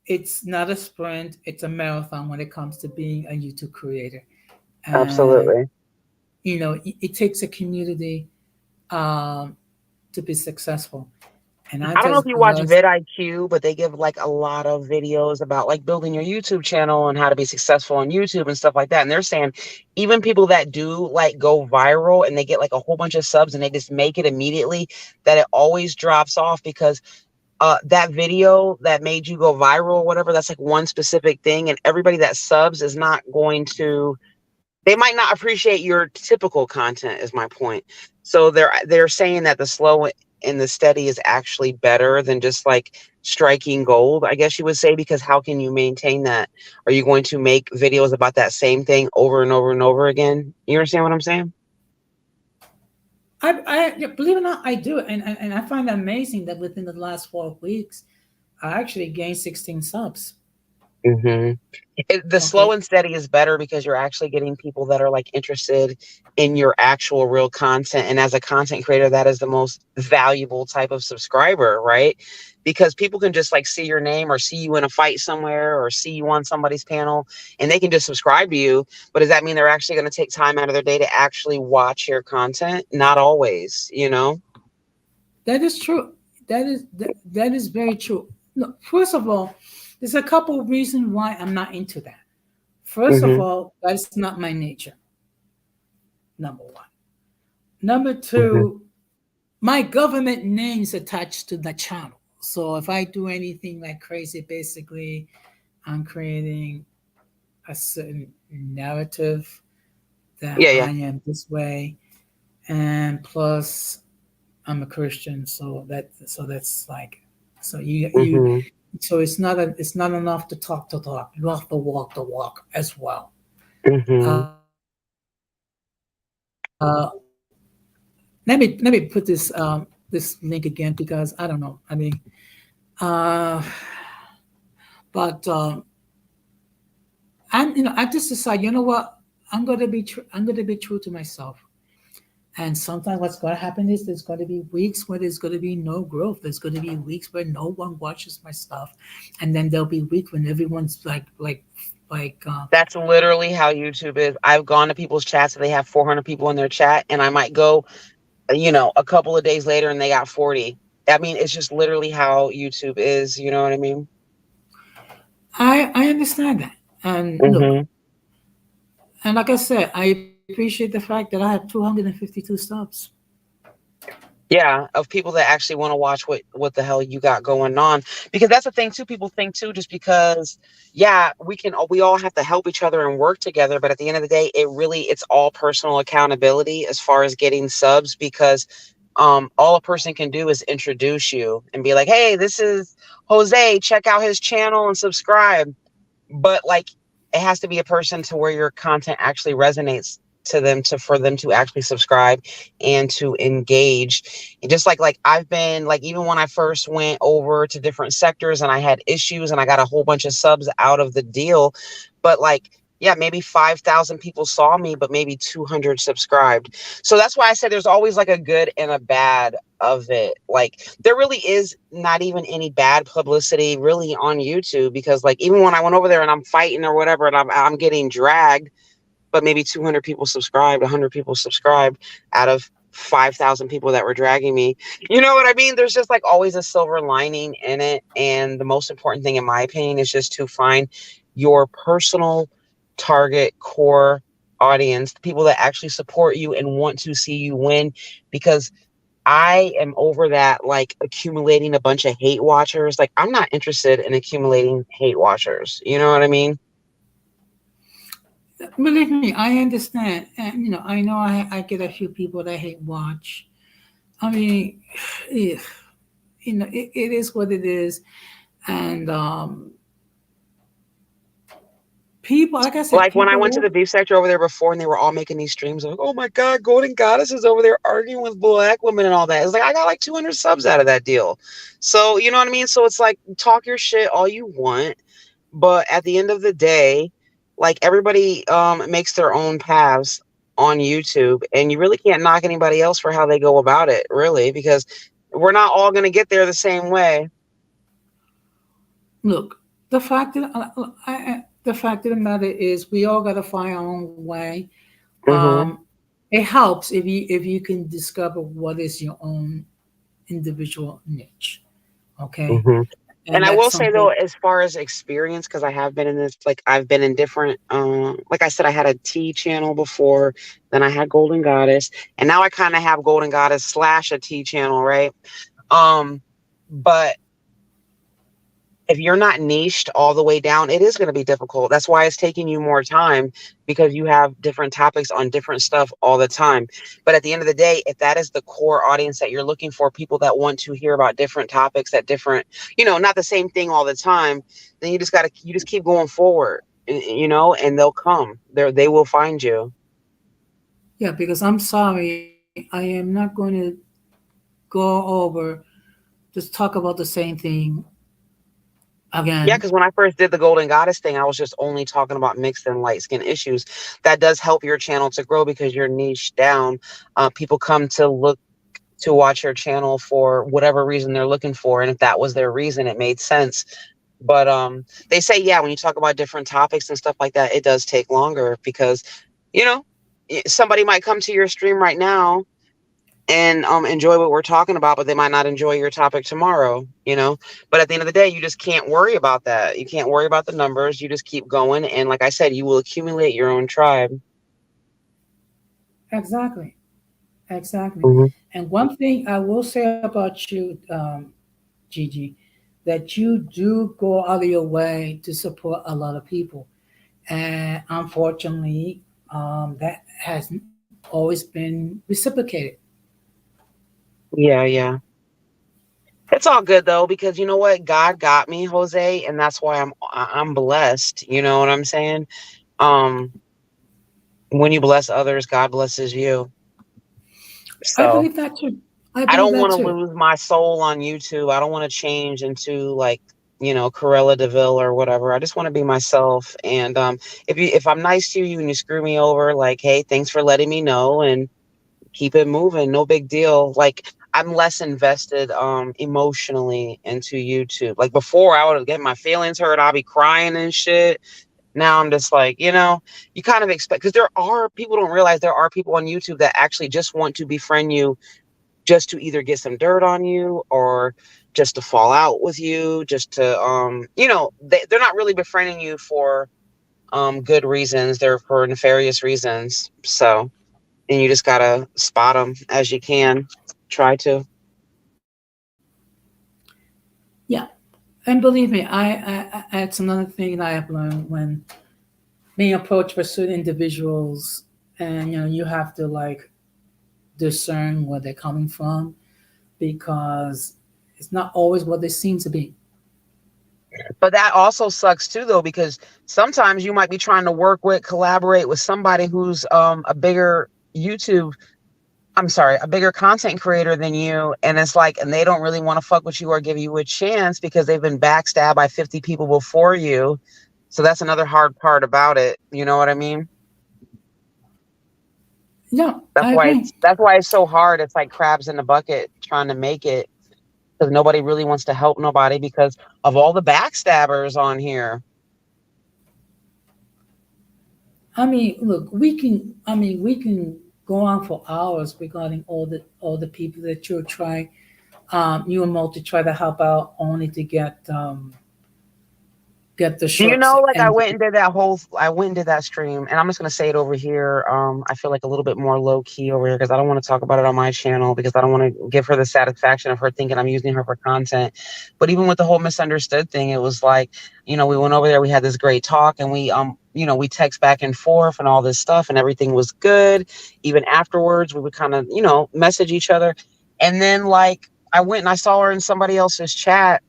it's not a sprint, it's a marathon when it comes to being a YouTube creator. And Absolutely. it takes a community um, to be successful. And I I don't know if just you watch bless. vidIQ, but they give like a lot of videos about like building your YouTube channel and how to be successful on YouTube and stuff like that. And they're saying even people that do like go viral and they get like a whole bunch of subs and they just make it immediately, that it always drops off because that video that made you go viral or whatever, that's like one specific thing. And everybody that subs is not going to, they might not appreciate your typical content, is my point. So they're saying that the slow and the steady is actually better than just like striking gold, I guess you would say, because how can you maintain that? Are you going to make videos about that same thing over and over and over again? You understand what I'm saying? Yeah, believe it or not, I do, and I find it amazing that within the last 4 weeks, I actually gained 16 subs. Hmm. The slow Okay, and steady is better because you're actually getting people that are like interested in your actual real content. And as a content creator, that is the most valuable type of subscriber, right? Because people can just like see your name or see you in a fight somewhere or see you on somebody's panel and they can just subscribe to you. But does that mean they're actually going to take time out of their day to actually watch your content? Not always, you know? that is true. That is very true. No, first of all, there's a couple of reasons why I'm not into that. First of Hmm. all, that's not my nature. Number one. Number Hmm. two, my government name's attached to the channel. So if I do anything like crazy, basically, I'm creating a certain narrative that Yeah, yeah. I am this way, and plus I'm a Christian, so that's like, so you Hmm. so it's not enough to talk the talk. You have to walk the walk as well. Hmm. Let me put this link again because I don't know. I mean, uh, but I just decide. You know what? I'm gonna be true to myself. And sometimes what's going to happen is there's going to be weeks where there's going to be no growth. There's going to be weeks where no one watches my stuff, and then there'll be weeks when everyone's like That's literally how YouTube is. I've gone to people's chats and they have 400 people in their chat, and I might go, a couple of days later and they got 40. I mean, it's just literally how YouTube is. You know what I mean? I understand that. And look, Hmm. and like I said, I appreciate the fact that I have 252 subs. Yeah, of people that actually want to watch what the hell you got going on. Because that's the thing too. People think too, just because, yeah, we all have to help each other and work together. But at the end of the day, it's all personal accountability as far as getting subs because all a person can do is introduce you and be like, hey, this is Jose, check out his channel and subscribe. But like, it has to be a person to where your content actually resonates to them, to for them to actually subscribe and to engage. And just like I've been like, even when I first went over to different sectors and I had issues and I got a whole bunch of subs out of the deal, but like, yeah, maybe 5,000 people saw me, but maybe 200 subscribed. So that's why I said there's always like a good and a bad of it. Like, there really is not even any bad publicity really on YouTube, because like, even when I went over there and I'm fighting or whatever and I'm getting dragged, but maybe 200 people subscribed, 100 people subscribed out of 5,000 people that were dragging me. You know what I mean? There's just like always a silver lining in it. And the most important thing, in my opinion, is just to find your personal target core audience, the people that actually support you and want to see you win. Because I am over that, like, accumulating a bunch of hate watchers. Like, I'm not interested in accumulating hate watchers. You know what I mean? Believe me, I understand, and I know I get a few people that hate watch. I mean, if it is what it is, and people, like I said, Like when I people went to the will. beef sector over there before and they were all making these streams of, oh my God, Golden Goddess is over there arguing with black women and all that. It's like, I got like 200 subs out of that deal. So, you know what I mean? So it's like, talk your shit all you want. But at the end of the day, like, everybody makes their own paths on YouTube, and you really can't knock anybody else for how they go about it, really, because we're not all going to get there the same way. Look, the fact of the matter is, we all got to find our own way. Hmm. It helps if you can discover what is your own individual niche. Okay, Hmm. And and I that's will say though, something. as far as experience, because I have been in this, like, I've been in different, like I said, I had a T channel before, then I had Golden Goddess, and now I kind of have Golden Goddess slash a T channel, right? Um, but if you're not niched all the way down, it is going to be difficult. That's why it's taking you more time, because you have different topics on different stuff all the time. But at the end of the day, if that is the core audience that you're looking for, people that want to hear about different topics at different, not the same thing all the time, then you just keep going forward, and they'll come. They will find you. Yeah, because I'm sorry, I am not going to go over just talk about the same thing Yeah, again. because when I first did the Golden Goddess thing, I was just only talking about mixed and light skin issues. That does help your channel to grow because you're niche down. People come to watch your channel for whatever reason they're looking for, and if that was their reason, it made sense. But they say, yeah, when you talk about different topics and stuff like that, it does take longer because you know somebody might come to your stream right now and enjoy what we're talking about, but they might not enjoy your topic tomorrow. But at the end of the day, you just can't worry about that. You can't worry about the numbers. You just keep going, and like I said, you will accumulate your own tribe. Exactly, exactly. Hmm. And one thing I will say about you, Gigi, that you do go out of your way to support a lot of people, and unfortunately, that hasn't always been reciprocated. Yeah, yeah. It's all good though, because you know what? God got me, Jose, and that's why I'm blessed. You know what I'm saying? Um, when you bless others, God blesses you. I So believe that too. I I believe don't that want to too. lose my soul on YouTube. I don't want to change into like, Corella Deville or whatever. I just want to be myself. And if I'm nice to you and you screw me over, like, hey, thanks for letting me know and keep it moving. No big deal. Like I'm less invested emotionally into YouTube. Like before I would get my feelings hurt, I'll be crying and shit. Now I'm just like, you kind of expect, because there are people, don't realize there are people on YouTube that actually just want to befriend you, just to either get some dirt on you or just to fall out with you, just to they're not really befriending you for good reasons. They're for nefarious reasons. So, and you just gotta spot them as you can. Try to. Yeah, and believe me, it's another thing that I have learned when being approached by certain individuals, and you have to like discern where they're coming from because it's not always what they seem to be. But that also sucks too, though, because sometimes you might be trying to collaborate with somebody who's a bigger YouTube I'm sorry, a bigger content creator than you. And it's like, and they don't really want to fuck with you or give you a chance because they've been backstabbed by 50 people before you. So that's another hard part about it. You know what I mean? Yeah, That's I why agree. it's so hard. It's like crabs in a bucket trying to make it, because nobody really wants to help nobody because of all the backstabbers on here. I mean, look, we can. I mean, we can go on for hours regarding all the people that you'll try, you and Mo to try to help out, only to get the Do you shorts know, like and I went and did that stream, and I'm just gonna say it over here. I feel like a little bit more low key over here because I don't want to talk about it on my channel because I don't want to give her the satisfaction of her thinking I'm using her for content. But even with the whole misunderstood thing, it was like, we went over there, we had this great talk, and we text back and forth and all this stuff, and everything was good. Even afterwards, we would kind of, message each other. And then like I went and I saw her in somebody else's chat,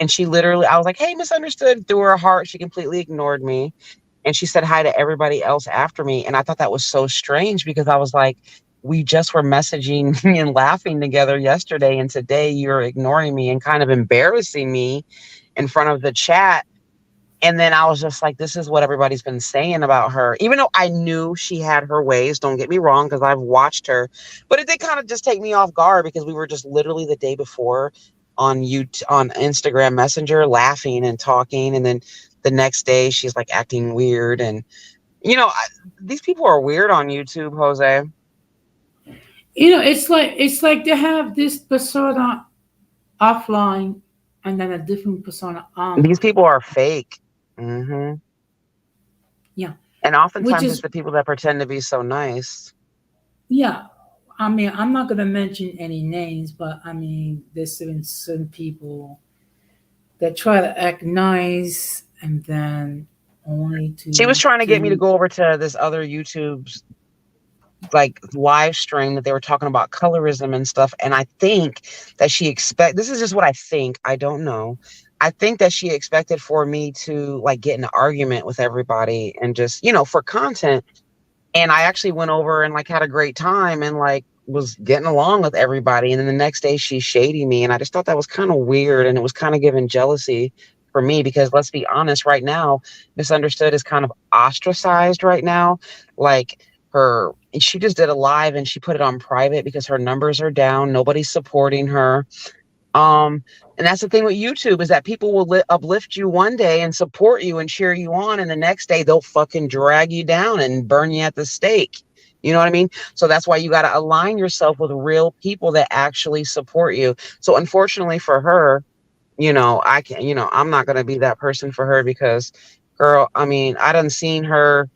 and she literally, I was like, hey, misunderstood, through her heart. She completely ignored me. And she said hi to everybody else after me. And I thought that was so strange because I was like, we just were messaging and laughing together yesterday. And today you're ignoring me and kind of embarrassing me in front of the chat. And then I was just like, this is what everybody's been saying about her. Even though I knew she had her ways, don't get me wrong, because I've watched her. But it did kind of just take me off guard because we were just literally the day before on Instagram Messenger laughing and talking. And then the next day she's like acting weird. And, these people are weird on YouTube, Jose. it's like they have this persona offline and then a different persona These online. people are fake. Hmm. Yeah, And which oftentimes it's is the people that pretend to be so nice. yeah. I mean, I'm not gonna mention any names, but I mean, there's certain people that try to act nice and then only She was to trying to get me to do. go over to this other YouTube's like live stream that they were talking about colorism and stuff. And I think that she this is just what I think. I don't know. I think that she expected for me to like get in an argument with everybody and just, for content. And I actually went over and like had a great time and like was getting along with everybody. And then the next day she's shading me. And I just thought that was kind of weird. And it was kind of giving jealousy for me because let's be honest, right now, Misunderstood is kind of ostracized right now. Like she just did a live and she put it on private because her numbers are down. Nobody's supporting her. Um, and that's the thing with YouTube is that people will uplift you one day and support you and cheer you on, and the next day they'll fucking drag you down and burn you at the stake. You know what I mean? So that's why you got to align yourself with real people that actually support you. So unfortunately for her, I can, I'm not gonna be that person for her because, girl, I mean, I done seen her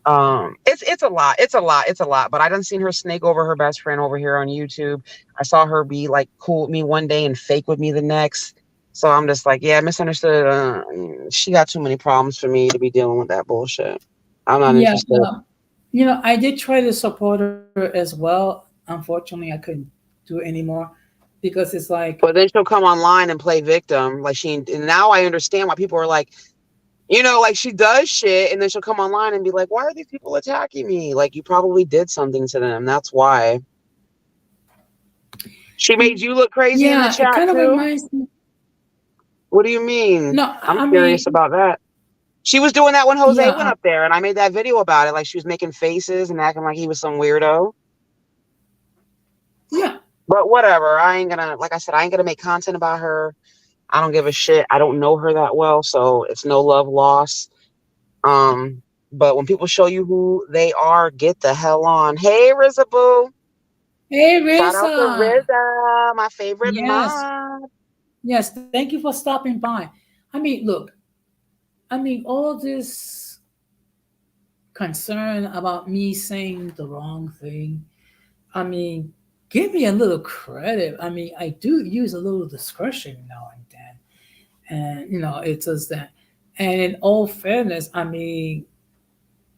it's a lot, but I done seen her snake over her best friend over here on YouTube. I saw her be like cool with me one day and fake with me the next. So I'm just like, yeah, Misunderstood. She got too many problems for me to be dealing with that bullshit. I'm not Yeah, interested. I did try to support her as well. Unfortunately, I couldn't do it anymore because it's like, But then she'll come online and play victim. And now I understand why people are like, like she does shit and then she'll come online and be like, why are these people attacking me? Like you probably did something to them. That's why. She made you look crazy in the yeah, it chat kind of too? reminds me. What do you mean? No, I'm I curious mean, about that. She was doing that when Jose yeah, went up there, and I made that video about it. Like she was making faces and acting like he was some weirdo. yeah. But whatever. I ain't gonna, like I said, I ain't gonna make content about her. I don't give a shit. I don't know her that well, so it's no love lost. But when people show you who they are, get the hell on. Hey, Rizza Boo. Hey, Shout out to Risa. Rizza, my favorite Yes, mom. yes. Thank you for stopping by. I mean, look. I mean, all this concern about me saying the wrong thing. I mean, give me a little credit. I mean, I do use a little discretion now and then, and it's just that. And in all fairness, I mean,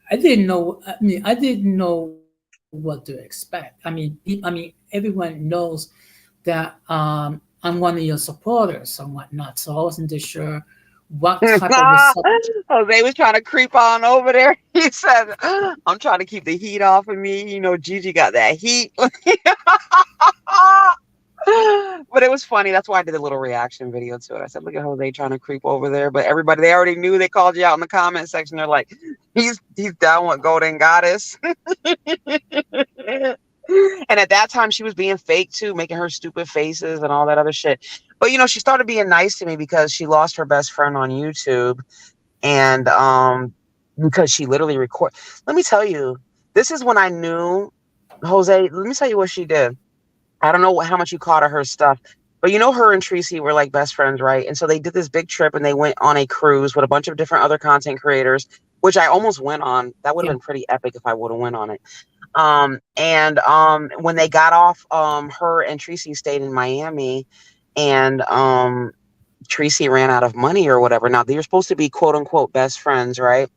I didn't know. I mean, I didn't know what to expect. Everyone knows that I'm one of your supporters and whatnot. So I wasn't just sure what type of reception. Jose was trying to creep on over there. He said, I'm trying to keep the heat off of me. Gigi got that heat. But it was funny. That's why I did a little reaction video to it. I said, look at Jose trying to creep over there. But everybody, they already knew. They called you out in the comment section. They're like, he's down with Golden Goddess. And at that time, she was being fake too, making her stupid faces and all that other shit. But she started being nice to me because she lost her best friend on YouTube, and because she literally record. Let me tell you, this is when I knew Jose. Let me tell you what she did. I don't know how much you caught of her stuff, but her and Tracy were like best friends, right? And so they did this big trip and they went on a cruise with a bunch of different other content creators, which I almost went on. That would have Yeah, been pretty epic if I would have went on it. And when they got off, her and Tracy stayed in Miami, and Tracy ran out of money or whatever. Now they're supposed to be quote unquote best friends, right?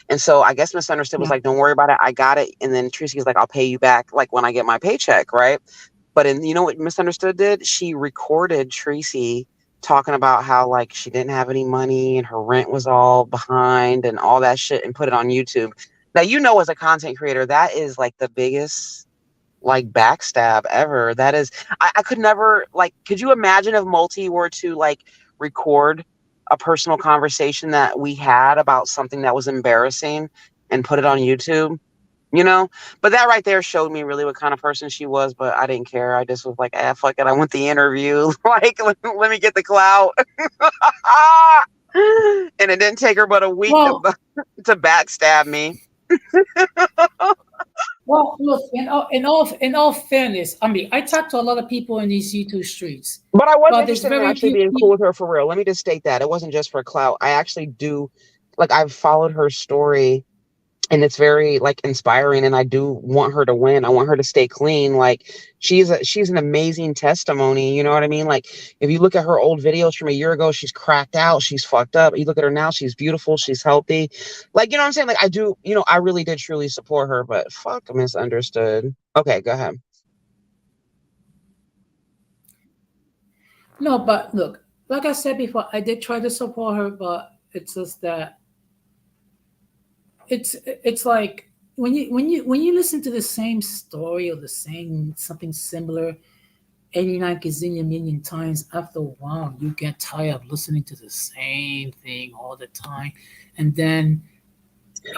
And so I guess Misunderstood was yeah, like, "Don't worry about it, I got it." And then Tracy was like, "I'll pay you back like when I get my paycheck," right? But you know what Misunderstood did? She recorded Tracy talking about how like she didn't have any money and her rent was all behind and all that shit, and put it on YouTube. Now as a content creator, that is like the biggest like backstab ever. That is, I could never like. Could you imagine if Multi were to like record a personal conversation that we had about something that was embarrassing and put it on YouTube? But that right there showed me really what kind of person she was. But I didn't care. I just was like, ah, fuck it. I want the interview. Like, let me get the clout. And it didn't take her but a week to well, to backstab me. look. In all fairness, I mean, I talk to a lot of people in these YouTube streets, But I was but there's interested in very actually few being cool people. with her for real. Let me just state that. It wasn't just for clout. I actually do, like, I've followed her story and it's very like inspiring, and I do want her to win. I want her to stay clean. Like she's an amazing testimony, you know what I mean? Like if you look at her old videos from a year ago, she's cracked out, she's fucked up. You look at her now, she's beautiful, she's healthy. Like, you know what I'm saying? Like I do, I really did truly support her, but fuck, misunderstood. Okay, go ahead. No, but look, like I said before, I did try to support her, but it's just that it's like when you listen to the same story or the same something similar 89 gazillion million times, after a while you get tired of listening to the same thing all the time, and then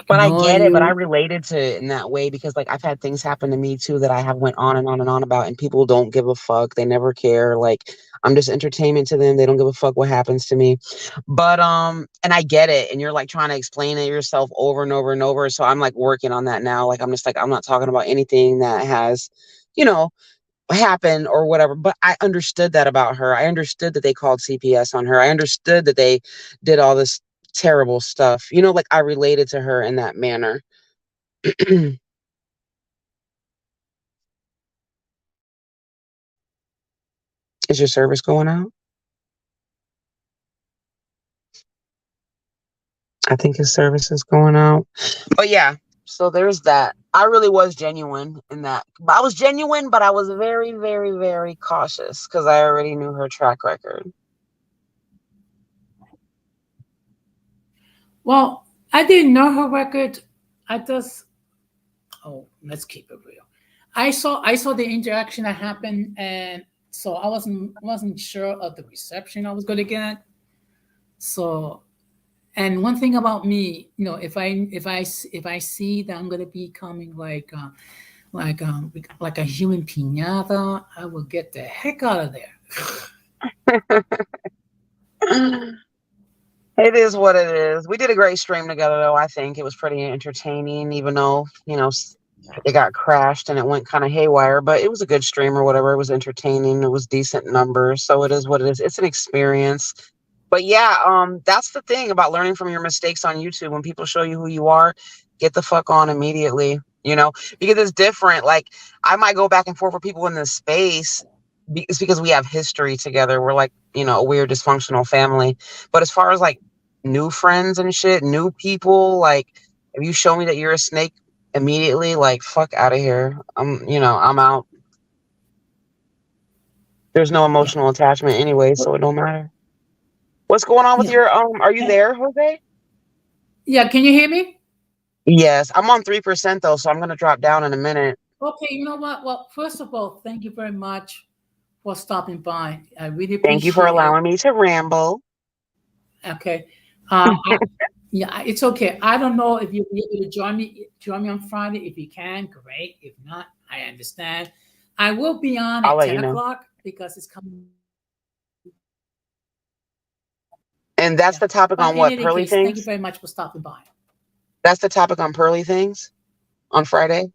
But I ignore get it, but I you. related to it in that way because like I've had things happen to me too that I have went on and on and on about, and people don't give a fuck. They never care. Like I'm just entertainment to them. They don't give a fuck what happens to me. But and I get it. And you're like trying to explain it yourself over and over and over. So I'm like working on that now. Like I'm just like I'm not talking about anything that has, you know, happened or whatever. But I understood that about her. I understood that they called CPS on her. I understood that they did all this terrible stuff. Like I related to her in that manner. Is your service going out? I think his service is going out. But yeah, so there's that. I really was genuine in that. I was genuine, but I was very, very, very cautious because I already knew her track record. Well, I didn't know her record. I just, oh, let's keep it real. I saw the interaction that happened, and so I wasn't sure of the reception I was going to get. So, and one thing about me, if I see that I'm going to be coming like a human piñata, I will get the heck out of there. It is what it is. We did a great stream together, though. I think it was pretty entertaining, even though, it got crashed and it went kind of haywire, but it was a good stream or whatever. It was entertaining. It was decent numbers. So it is what it is. It's an experience. But yeah, that's the thing about learning from your mistakes on YouTube. When people show you who you are, get the fuck on immediately, because it's different. Like I might go back and forth with people in this space. It's because we have history together. We're like, a weird dysfunctional family. But as far as like new friends and shit, new people, like if you show me that you're a snake immediately, like fuck out of here. I'm out. There's no Yeah. emotional attachment anyway, so it don't matter. What's going on with Yeah. your are you And- there, Jose? yeah. Can you hear me? Yes, I'm on 3% though, so I'm gonna drop down in a minute. Okay. You know what? Well, first of all, thank you very much for stopping by. I really Thank you for appreciate it. allowing me to ramble. Okay. Yeah, it's okay. I don't know if you'll be able to join me on Friday. If you can, great. If not, I understand. I will be on I'll at let 10 you know. o'clock because it's coming. And that's Yeah. the topic But on in what? any Pearly case, thank you things? very much for stopping by. That's the topic on pearly things on Friday?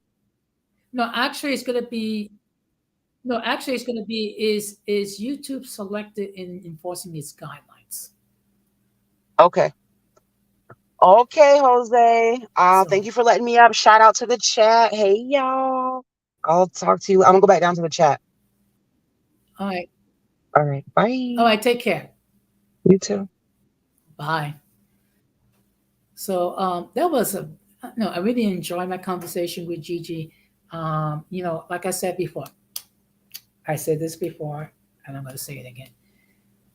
No, actually, it's gonna be no. Actually, it's gonna be is YouTube selected in enforcing its guidelines. Okay. Okay, Jose. Thank So, you for letting me up. Shout out to the chat. Hey y'all. I'll talk to you. I'm gonna go back down to the chat. all right, All right. all Bye. right. Take care. You too. Bye. So that was a no. I really enjoyed my conversation with Gigi. Like I said before, I said this before, and I'm going to say it again.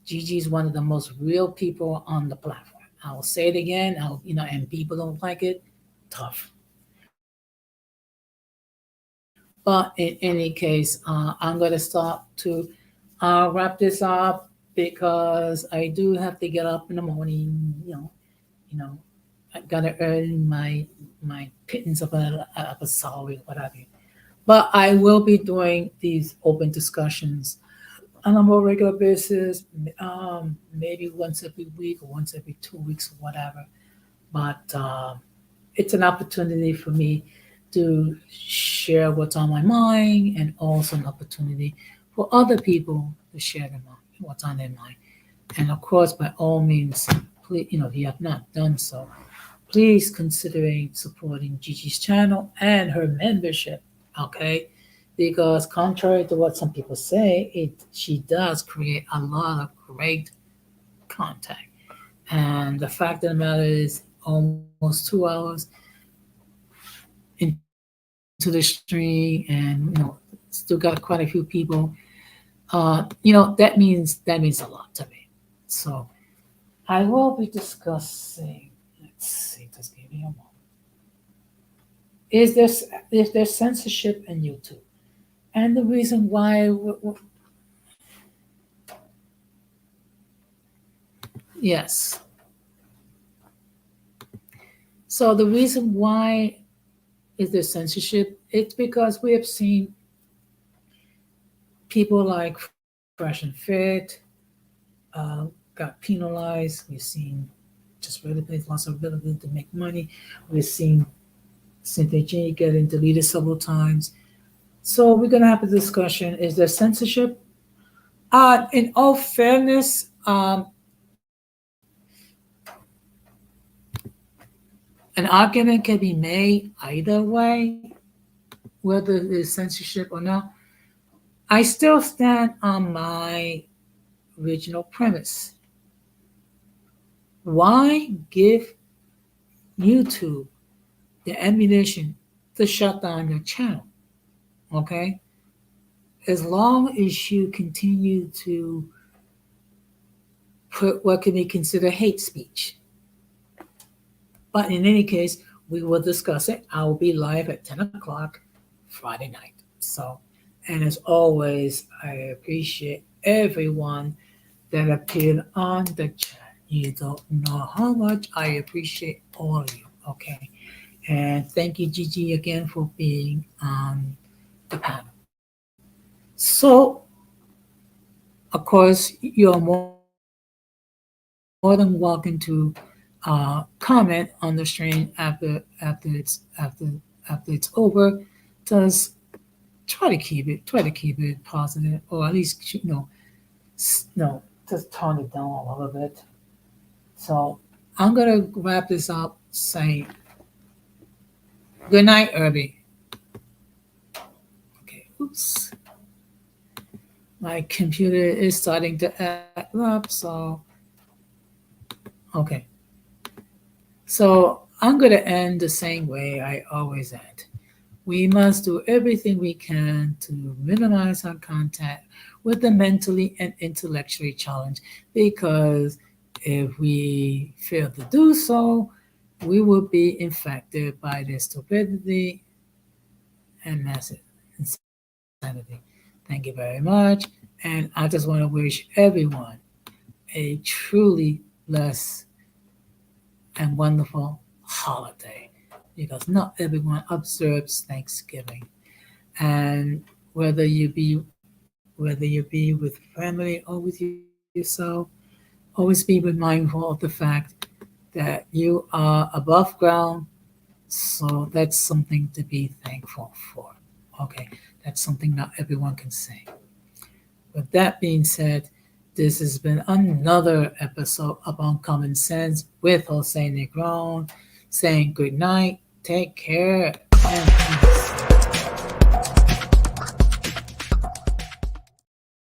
Gigi is one of the most real people on the platform. I will say it again. And people don't like it. Tough. But in any case, I'm going to stop to wrap this up because I do have to get up in the morning. You know, I gotta earn my pittance of a salary, what have you. But I will be doing these open discussions on a more regular basis, maybe once every week or once every 2 weeks or whatever. But it's an opportunity for me to share what's on my mind and also an opportunity for other people to share what's on their mind. And of course, by all means, please, if you have not done so, please considering supporting Gigi's channel and her membership, okay? Because contrary to what some people say, she does create a lot of great content. And the fact of the matter is, almost 2 hours into the stream, and still got quite a few people. That means a lot to me. So I will be discussing. Let's see. Just give me a moment. Is there censorship in YouTube? And the reason why, yes. So the reason why is there censorship? It's because we have seen people like Fresh and Fit got penalized. We've seen just really place lots of ability to make money. We've seen Cynthia G getting deleted several times. So we're gonna have a discussion. Is there censorship? In all fairness, an argument can be made either way, whether there's censorship or not. I still stand on my original premise. Why give YouTube the ammunition to shut down your channel? Okay? As long as you continue to put what can be considered hate speech. But in any case, we will discuss it. I will be live at 10 o'clock Friday night. So, and as always, I appreciate everyone that appeared on the chat. You don't know how much I appreciate all of you. Okay. And thank you, Gigi, again for being on the panel. So, of course, you're more than welcome to comment on the stream after it's over. Just try to keep it positive, or at least no, just tone it down a little bit. So I'm gonna wrap this up saying good night, Irby. Okay, oops. My computer is starting to act up, so okay. So I'm gonna end the same way I always end. We must do everything we can to minimize our contact with the mentally and intellectually challenged because if we fail to do so, we will be infected by the stupidity and massive insanity. Thank you very much. And I just want to wish everyone a truly blessed and wonderful holiday because not everyone observes Thanksgiving. And whether you be with family or with yourself, always be mindful of the fact that you are above ground. So that's something to be thankful for. Okay, that's something not everyone can say. With that being said, this has been another episode of Uncommon Sense with Jose Negron saying good night, take care, and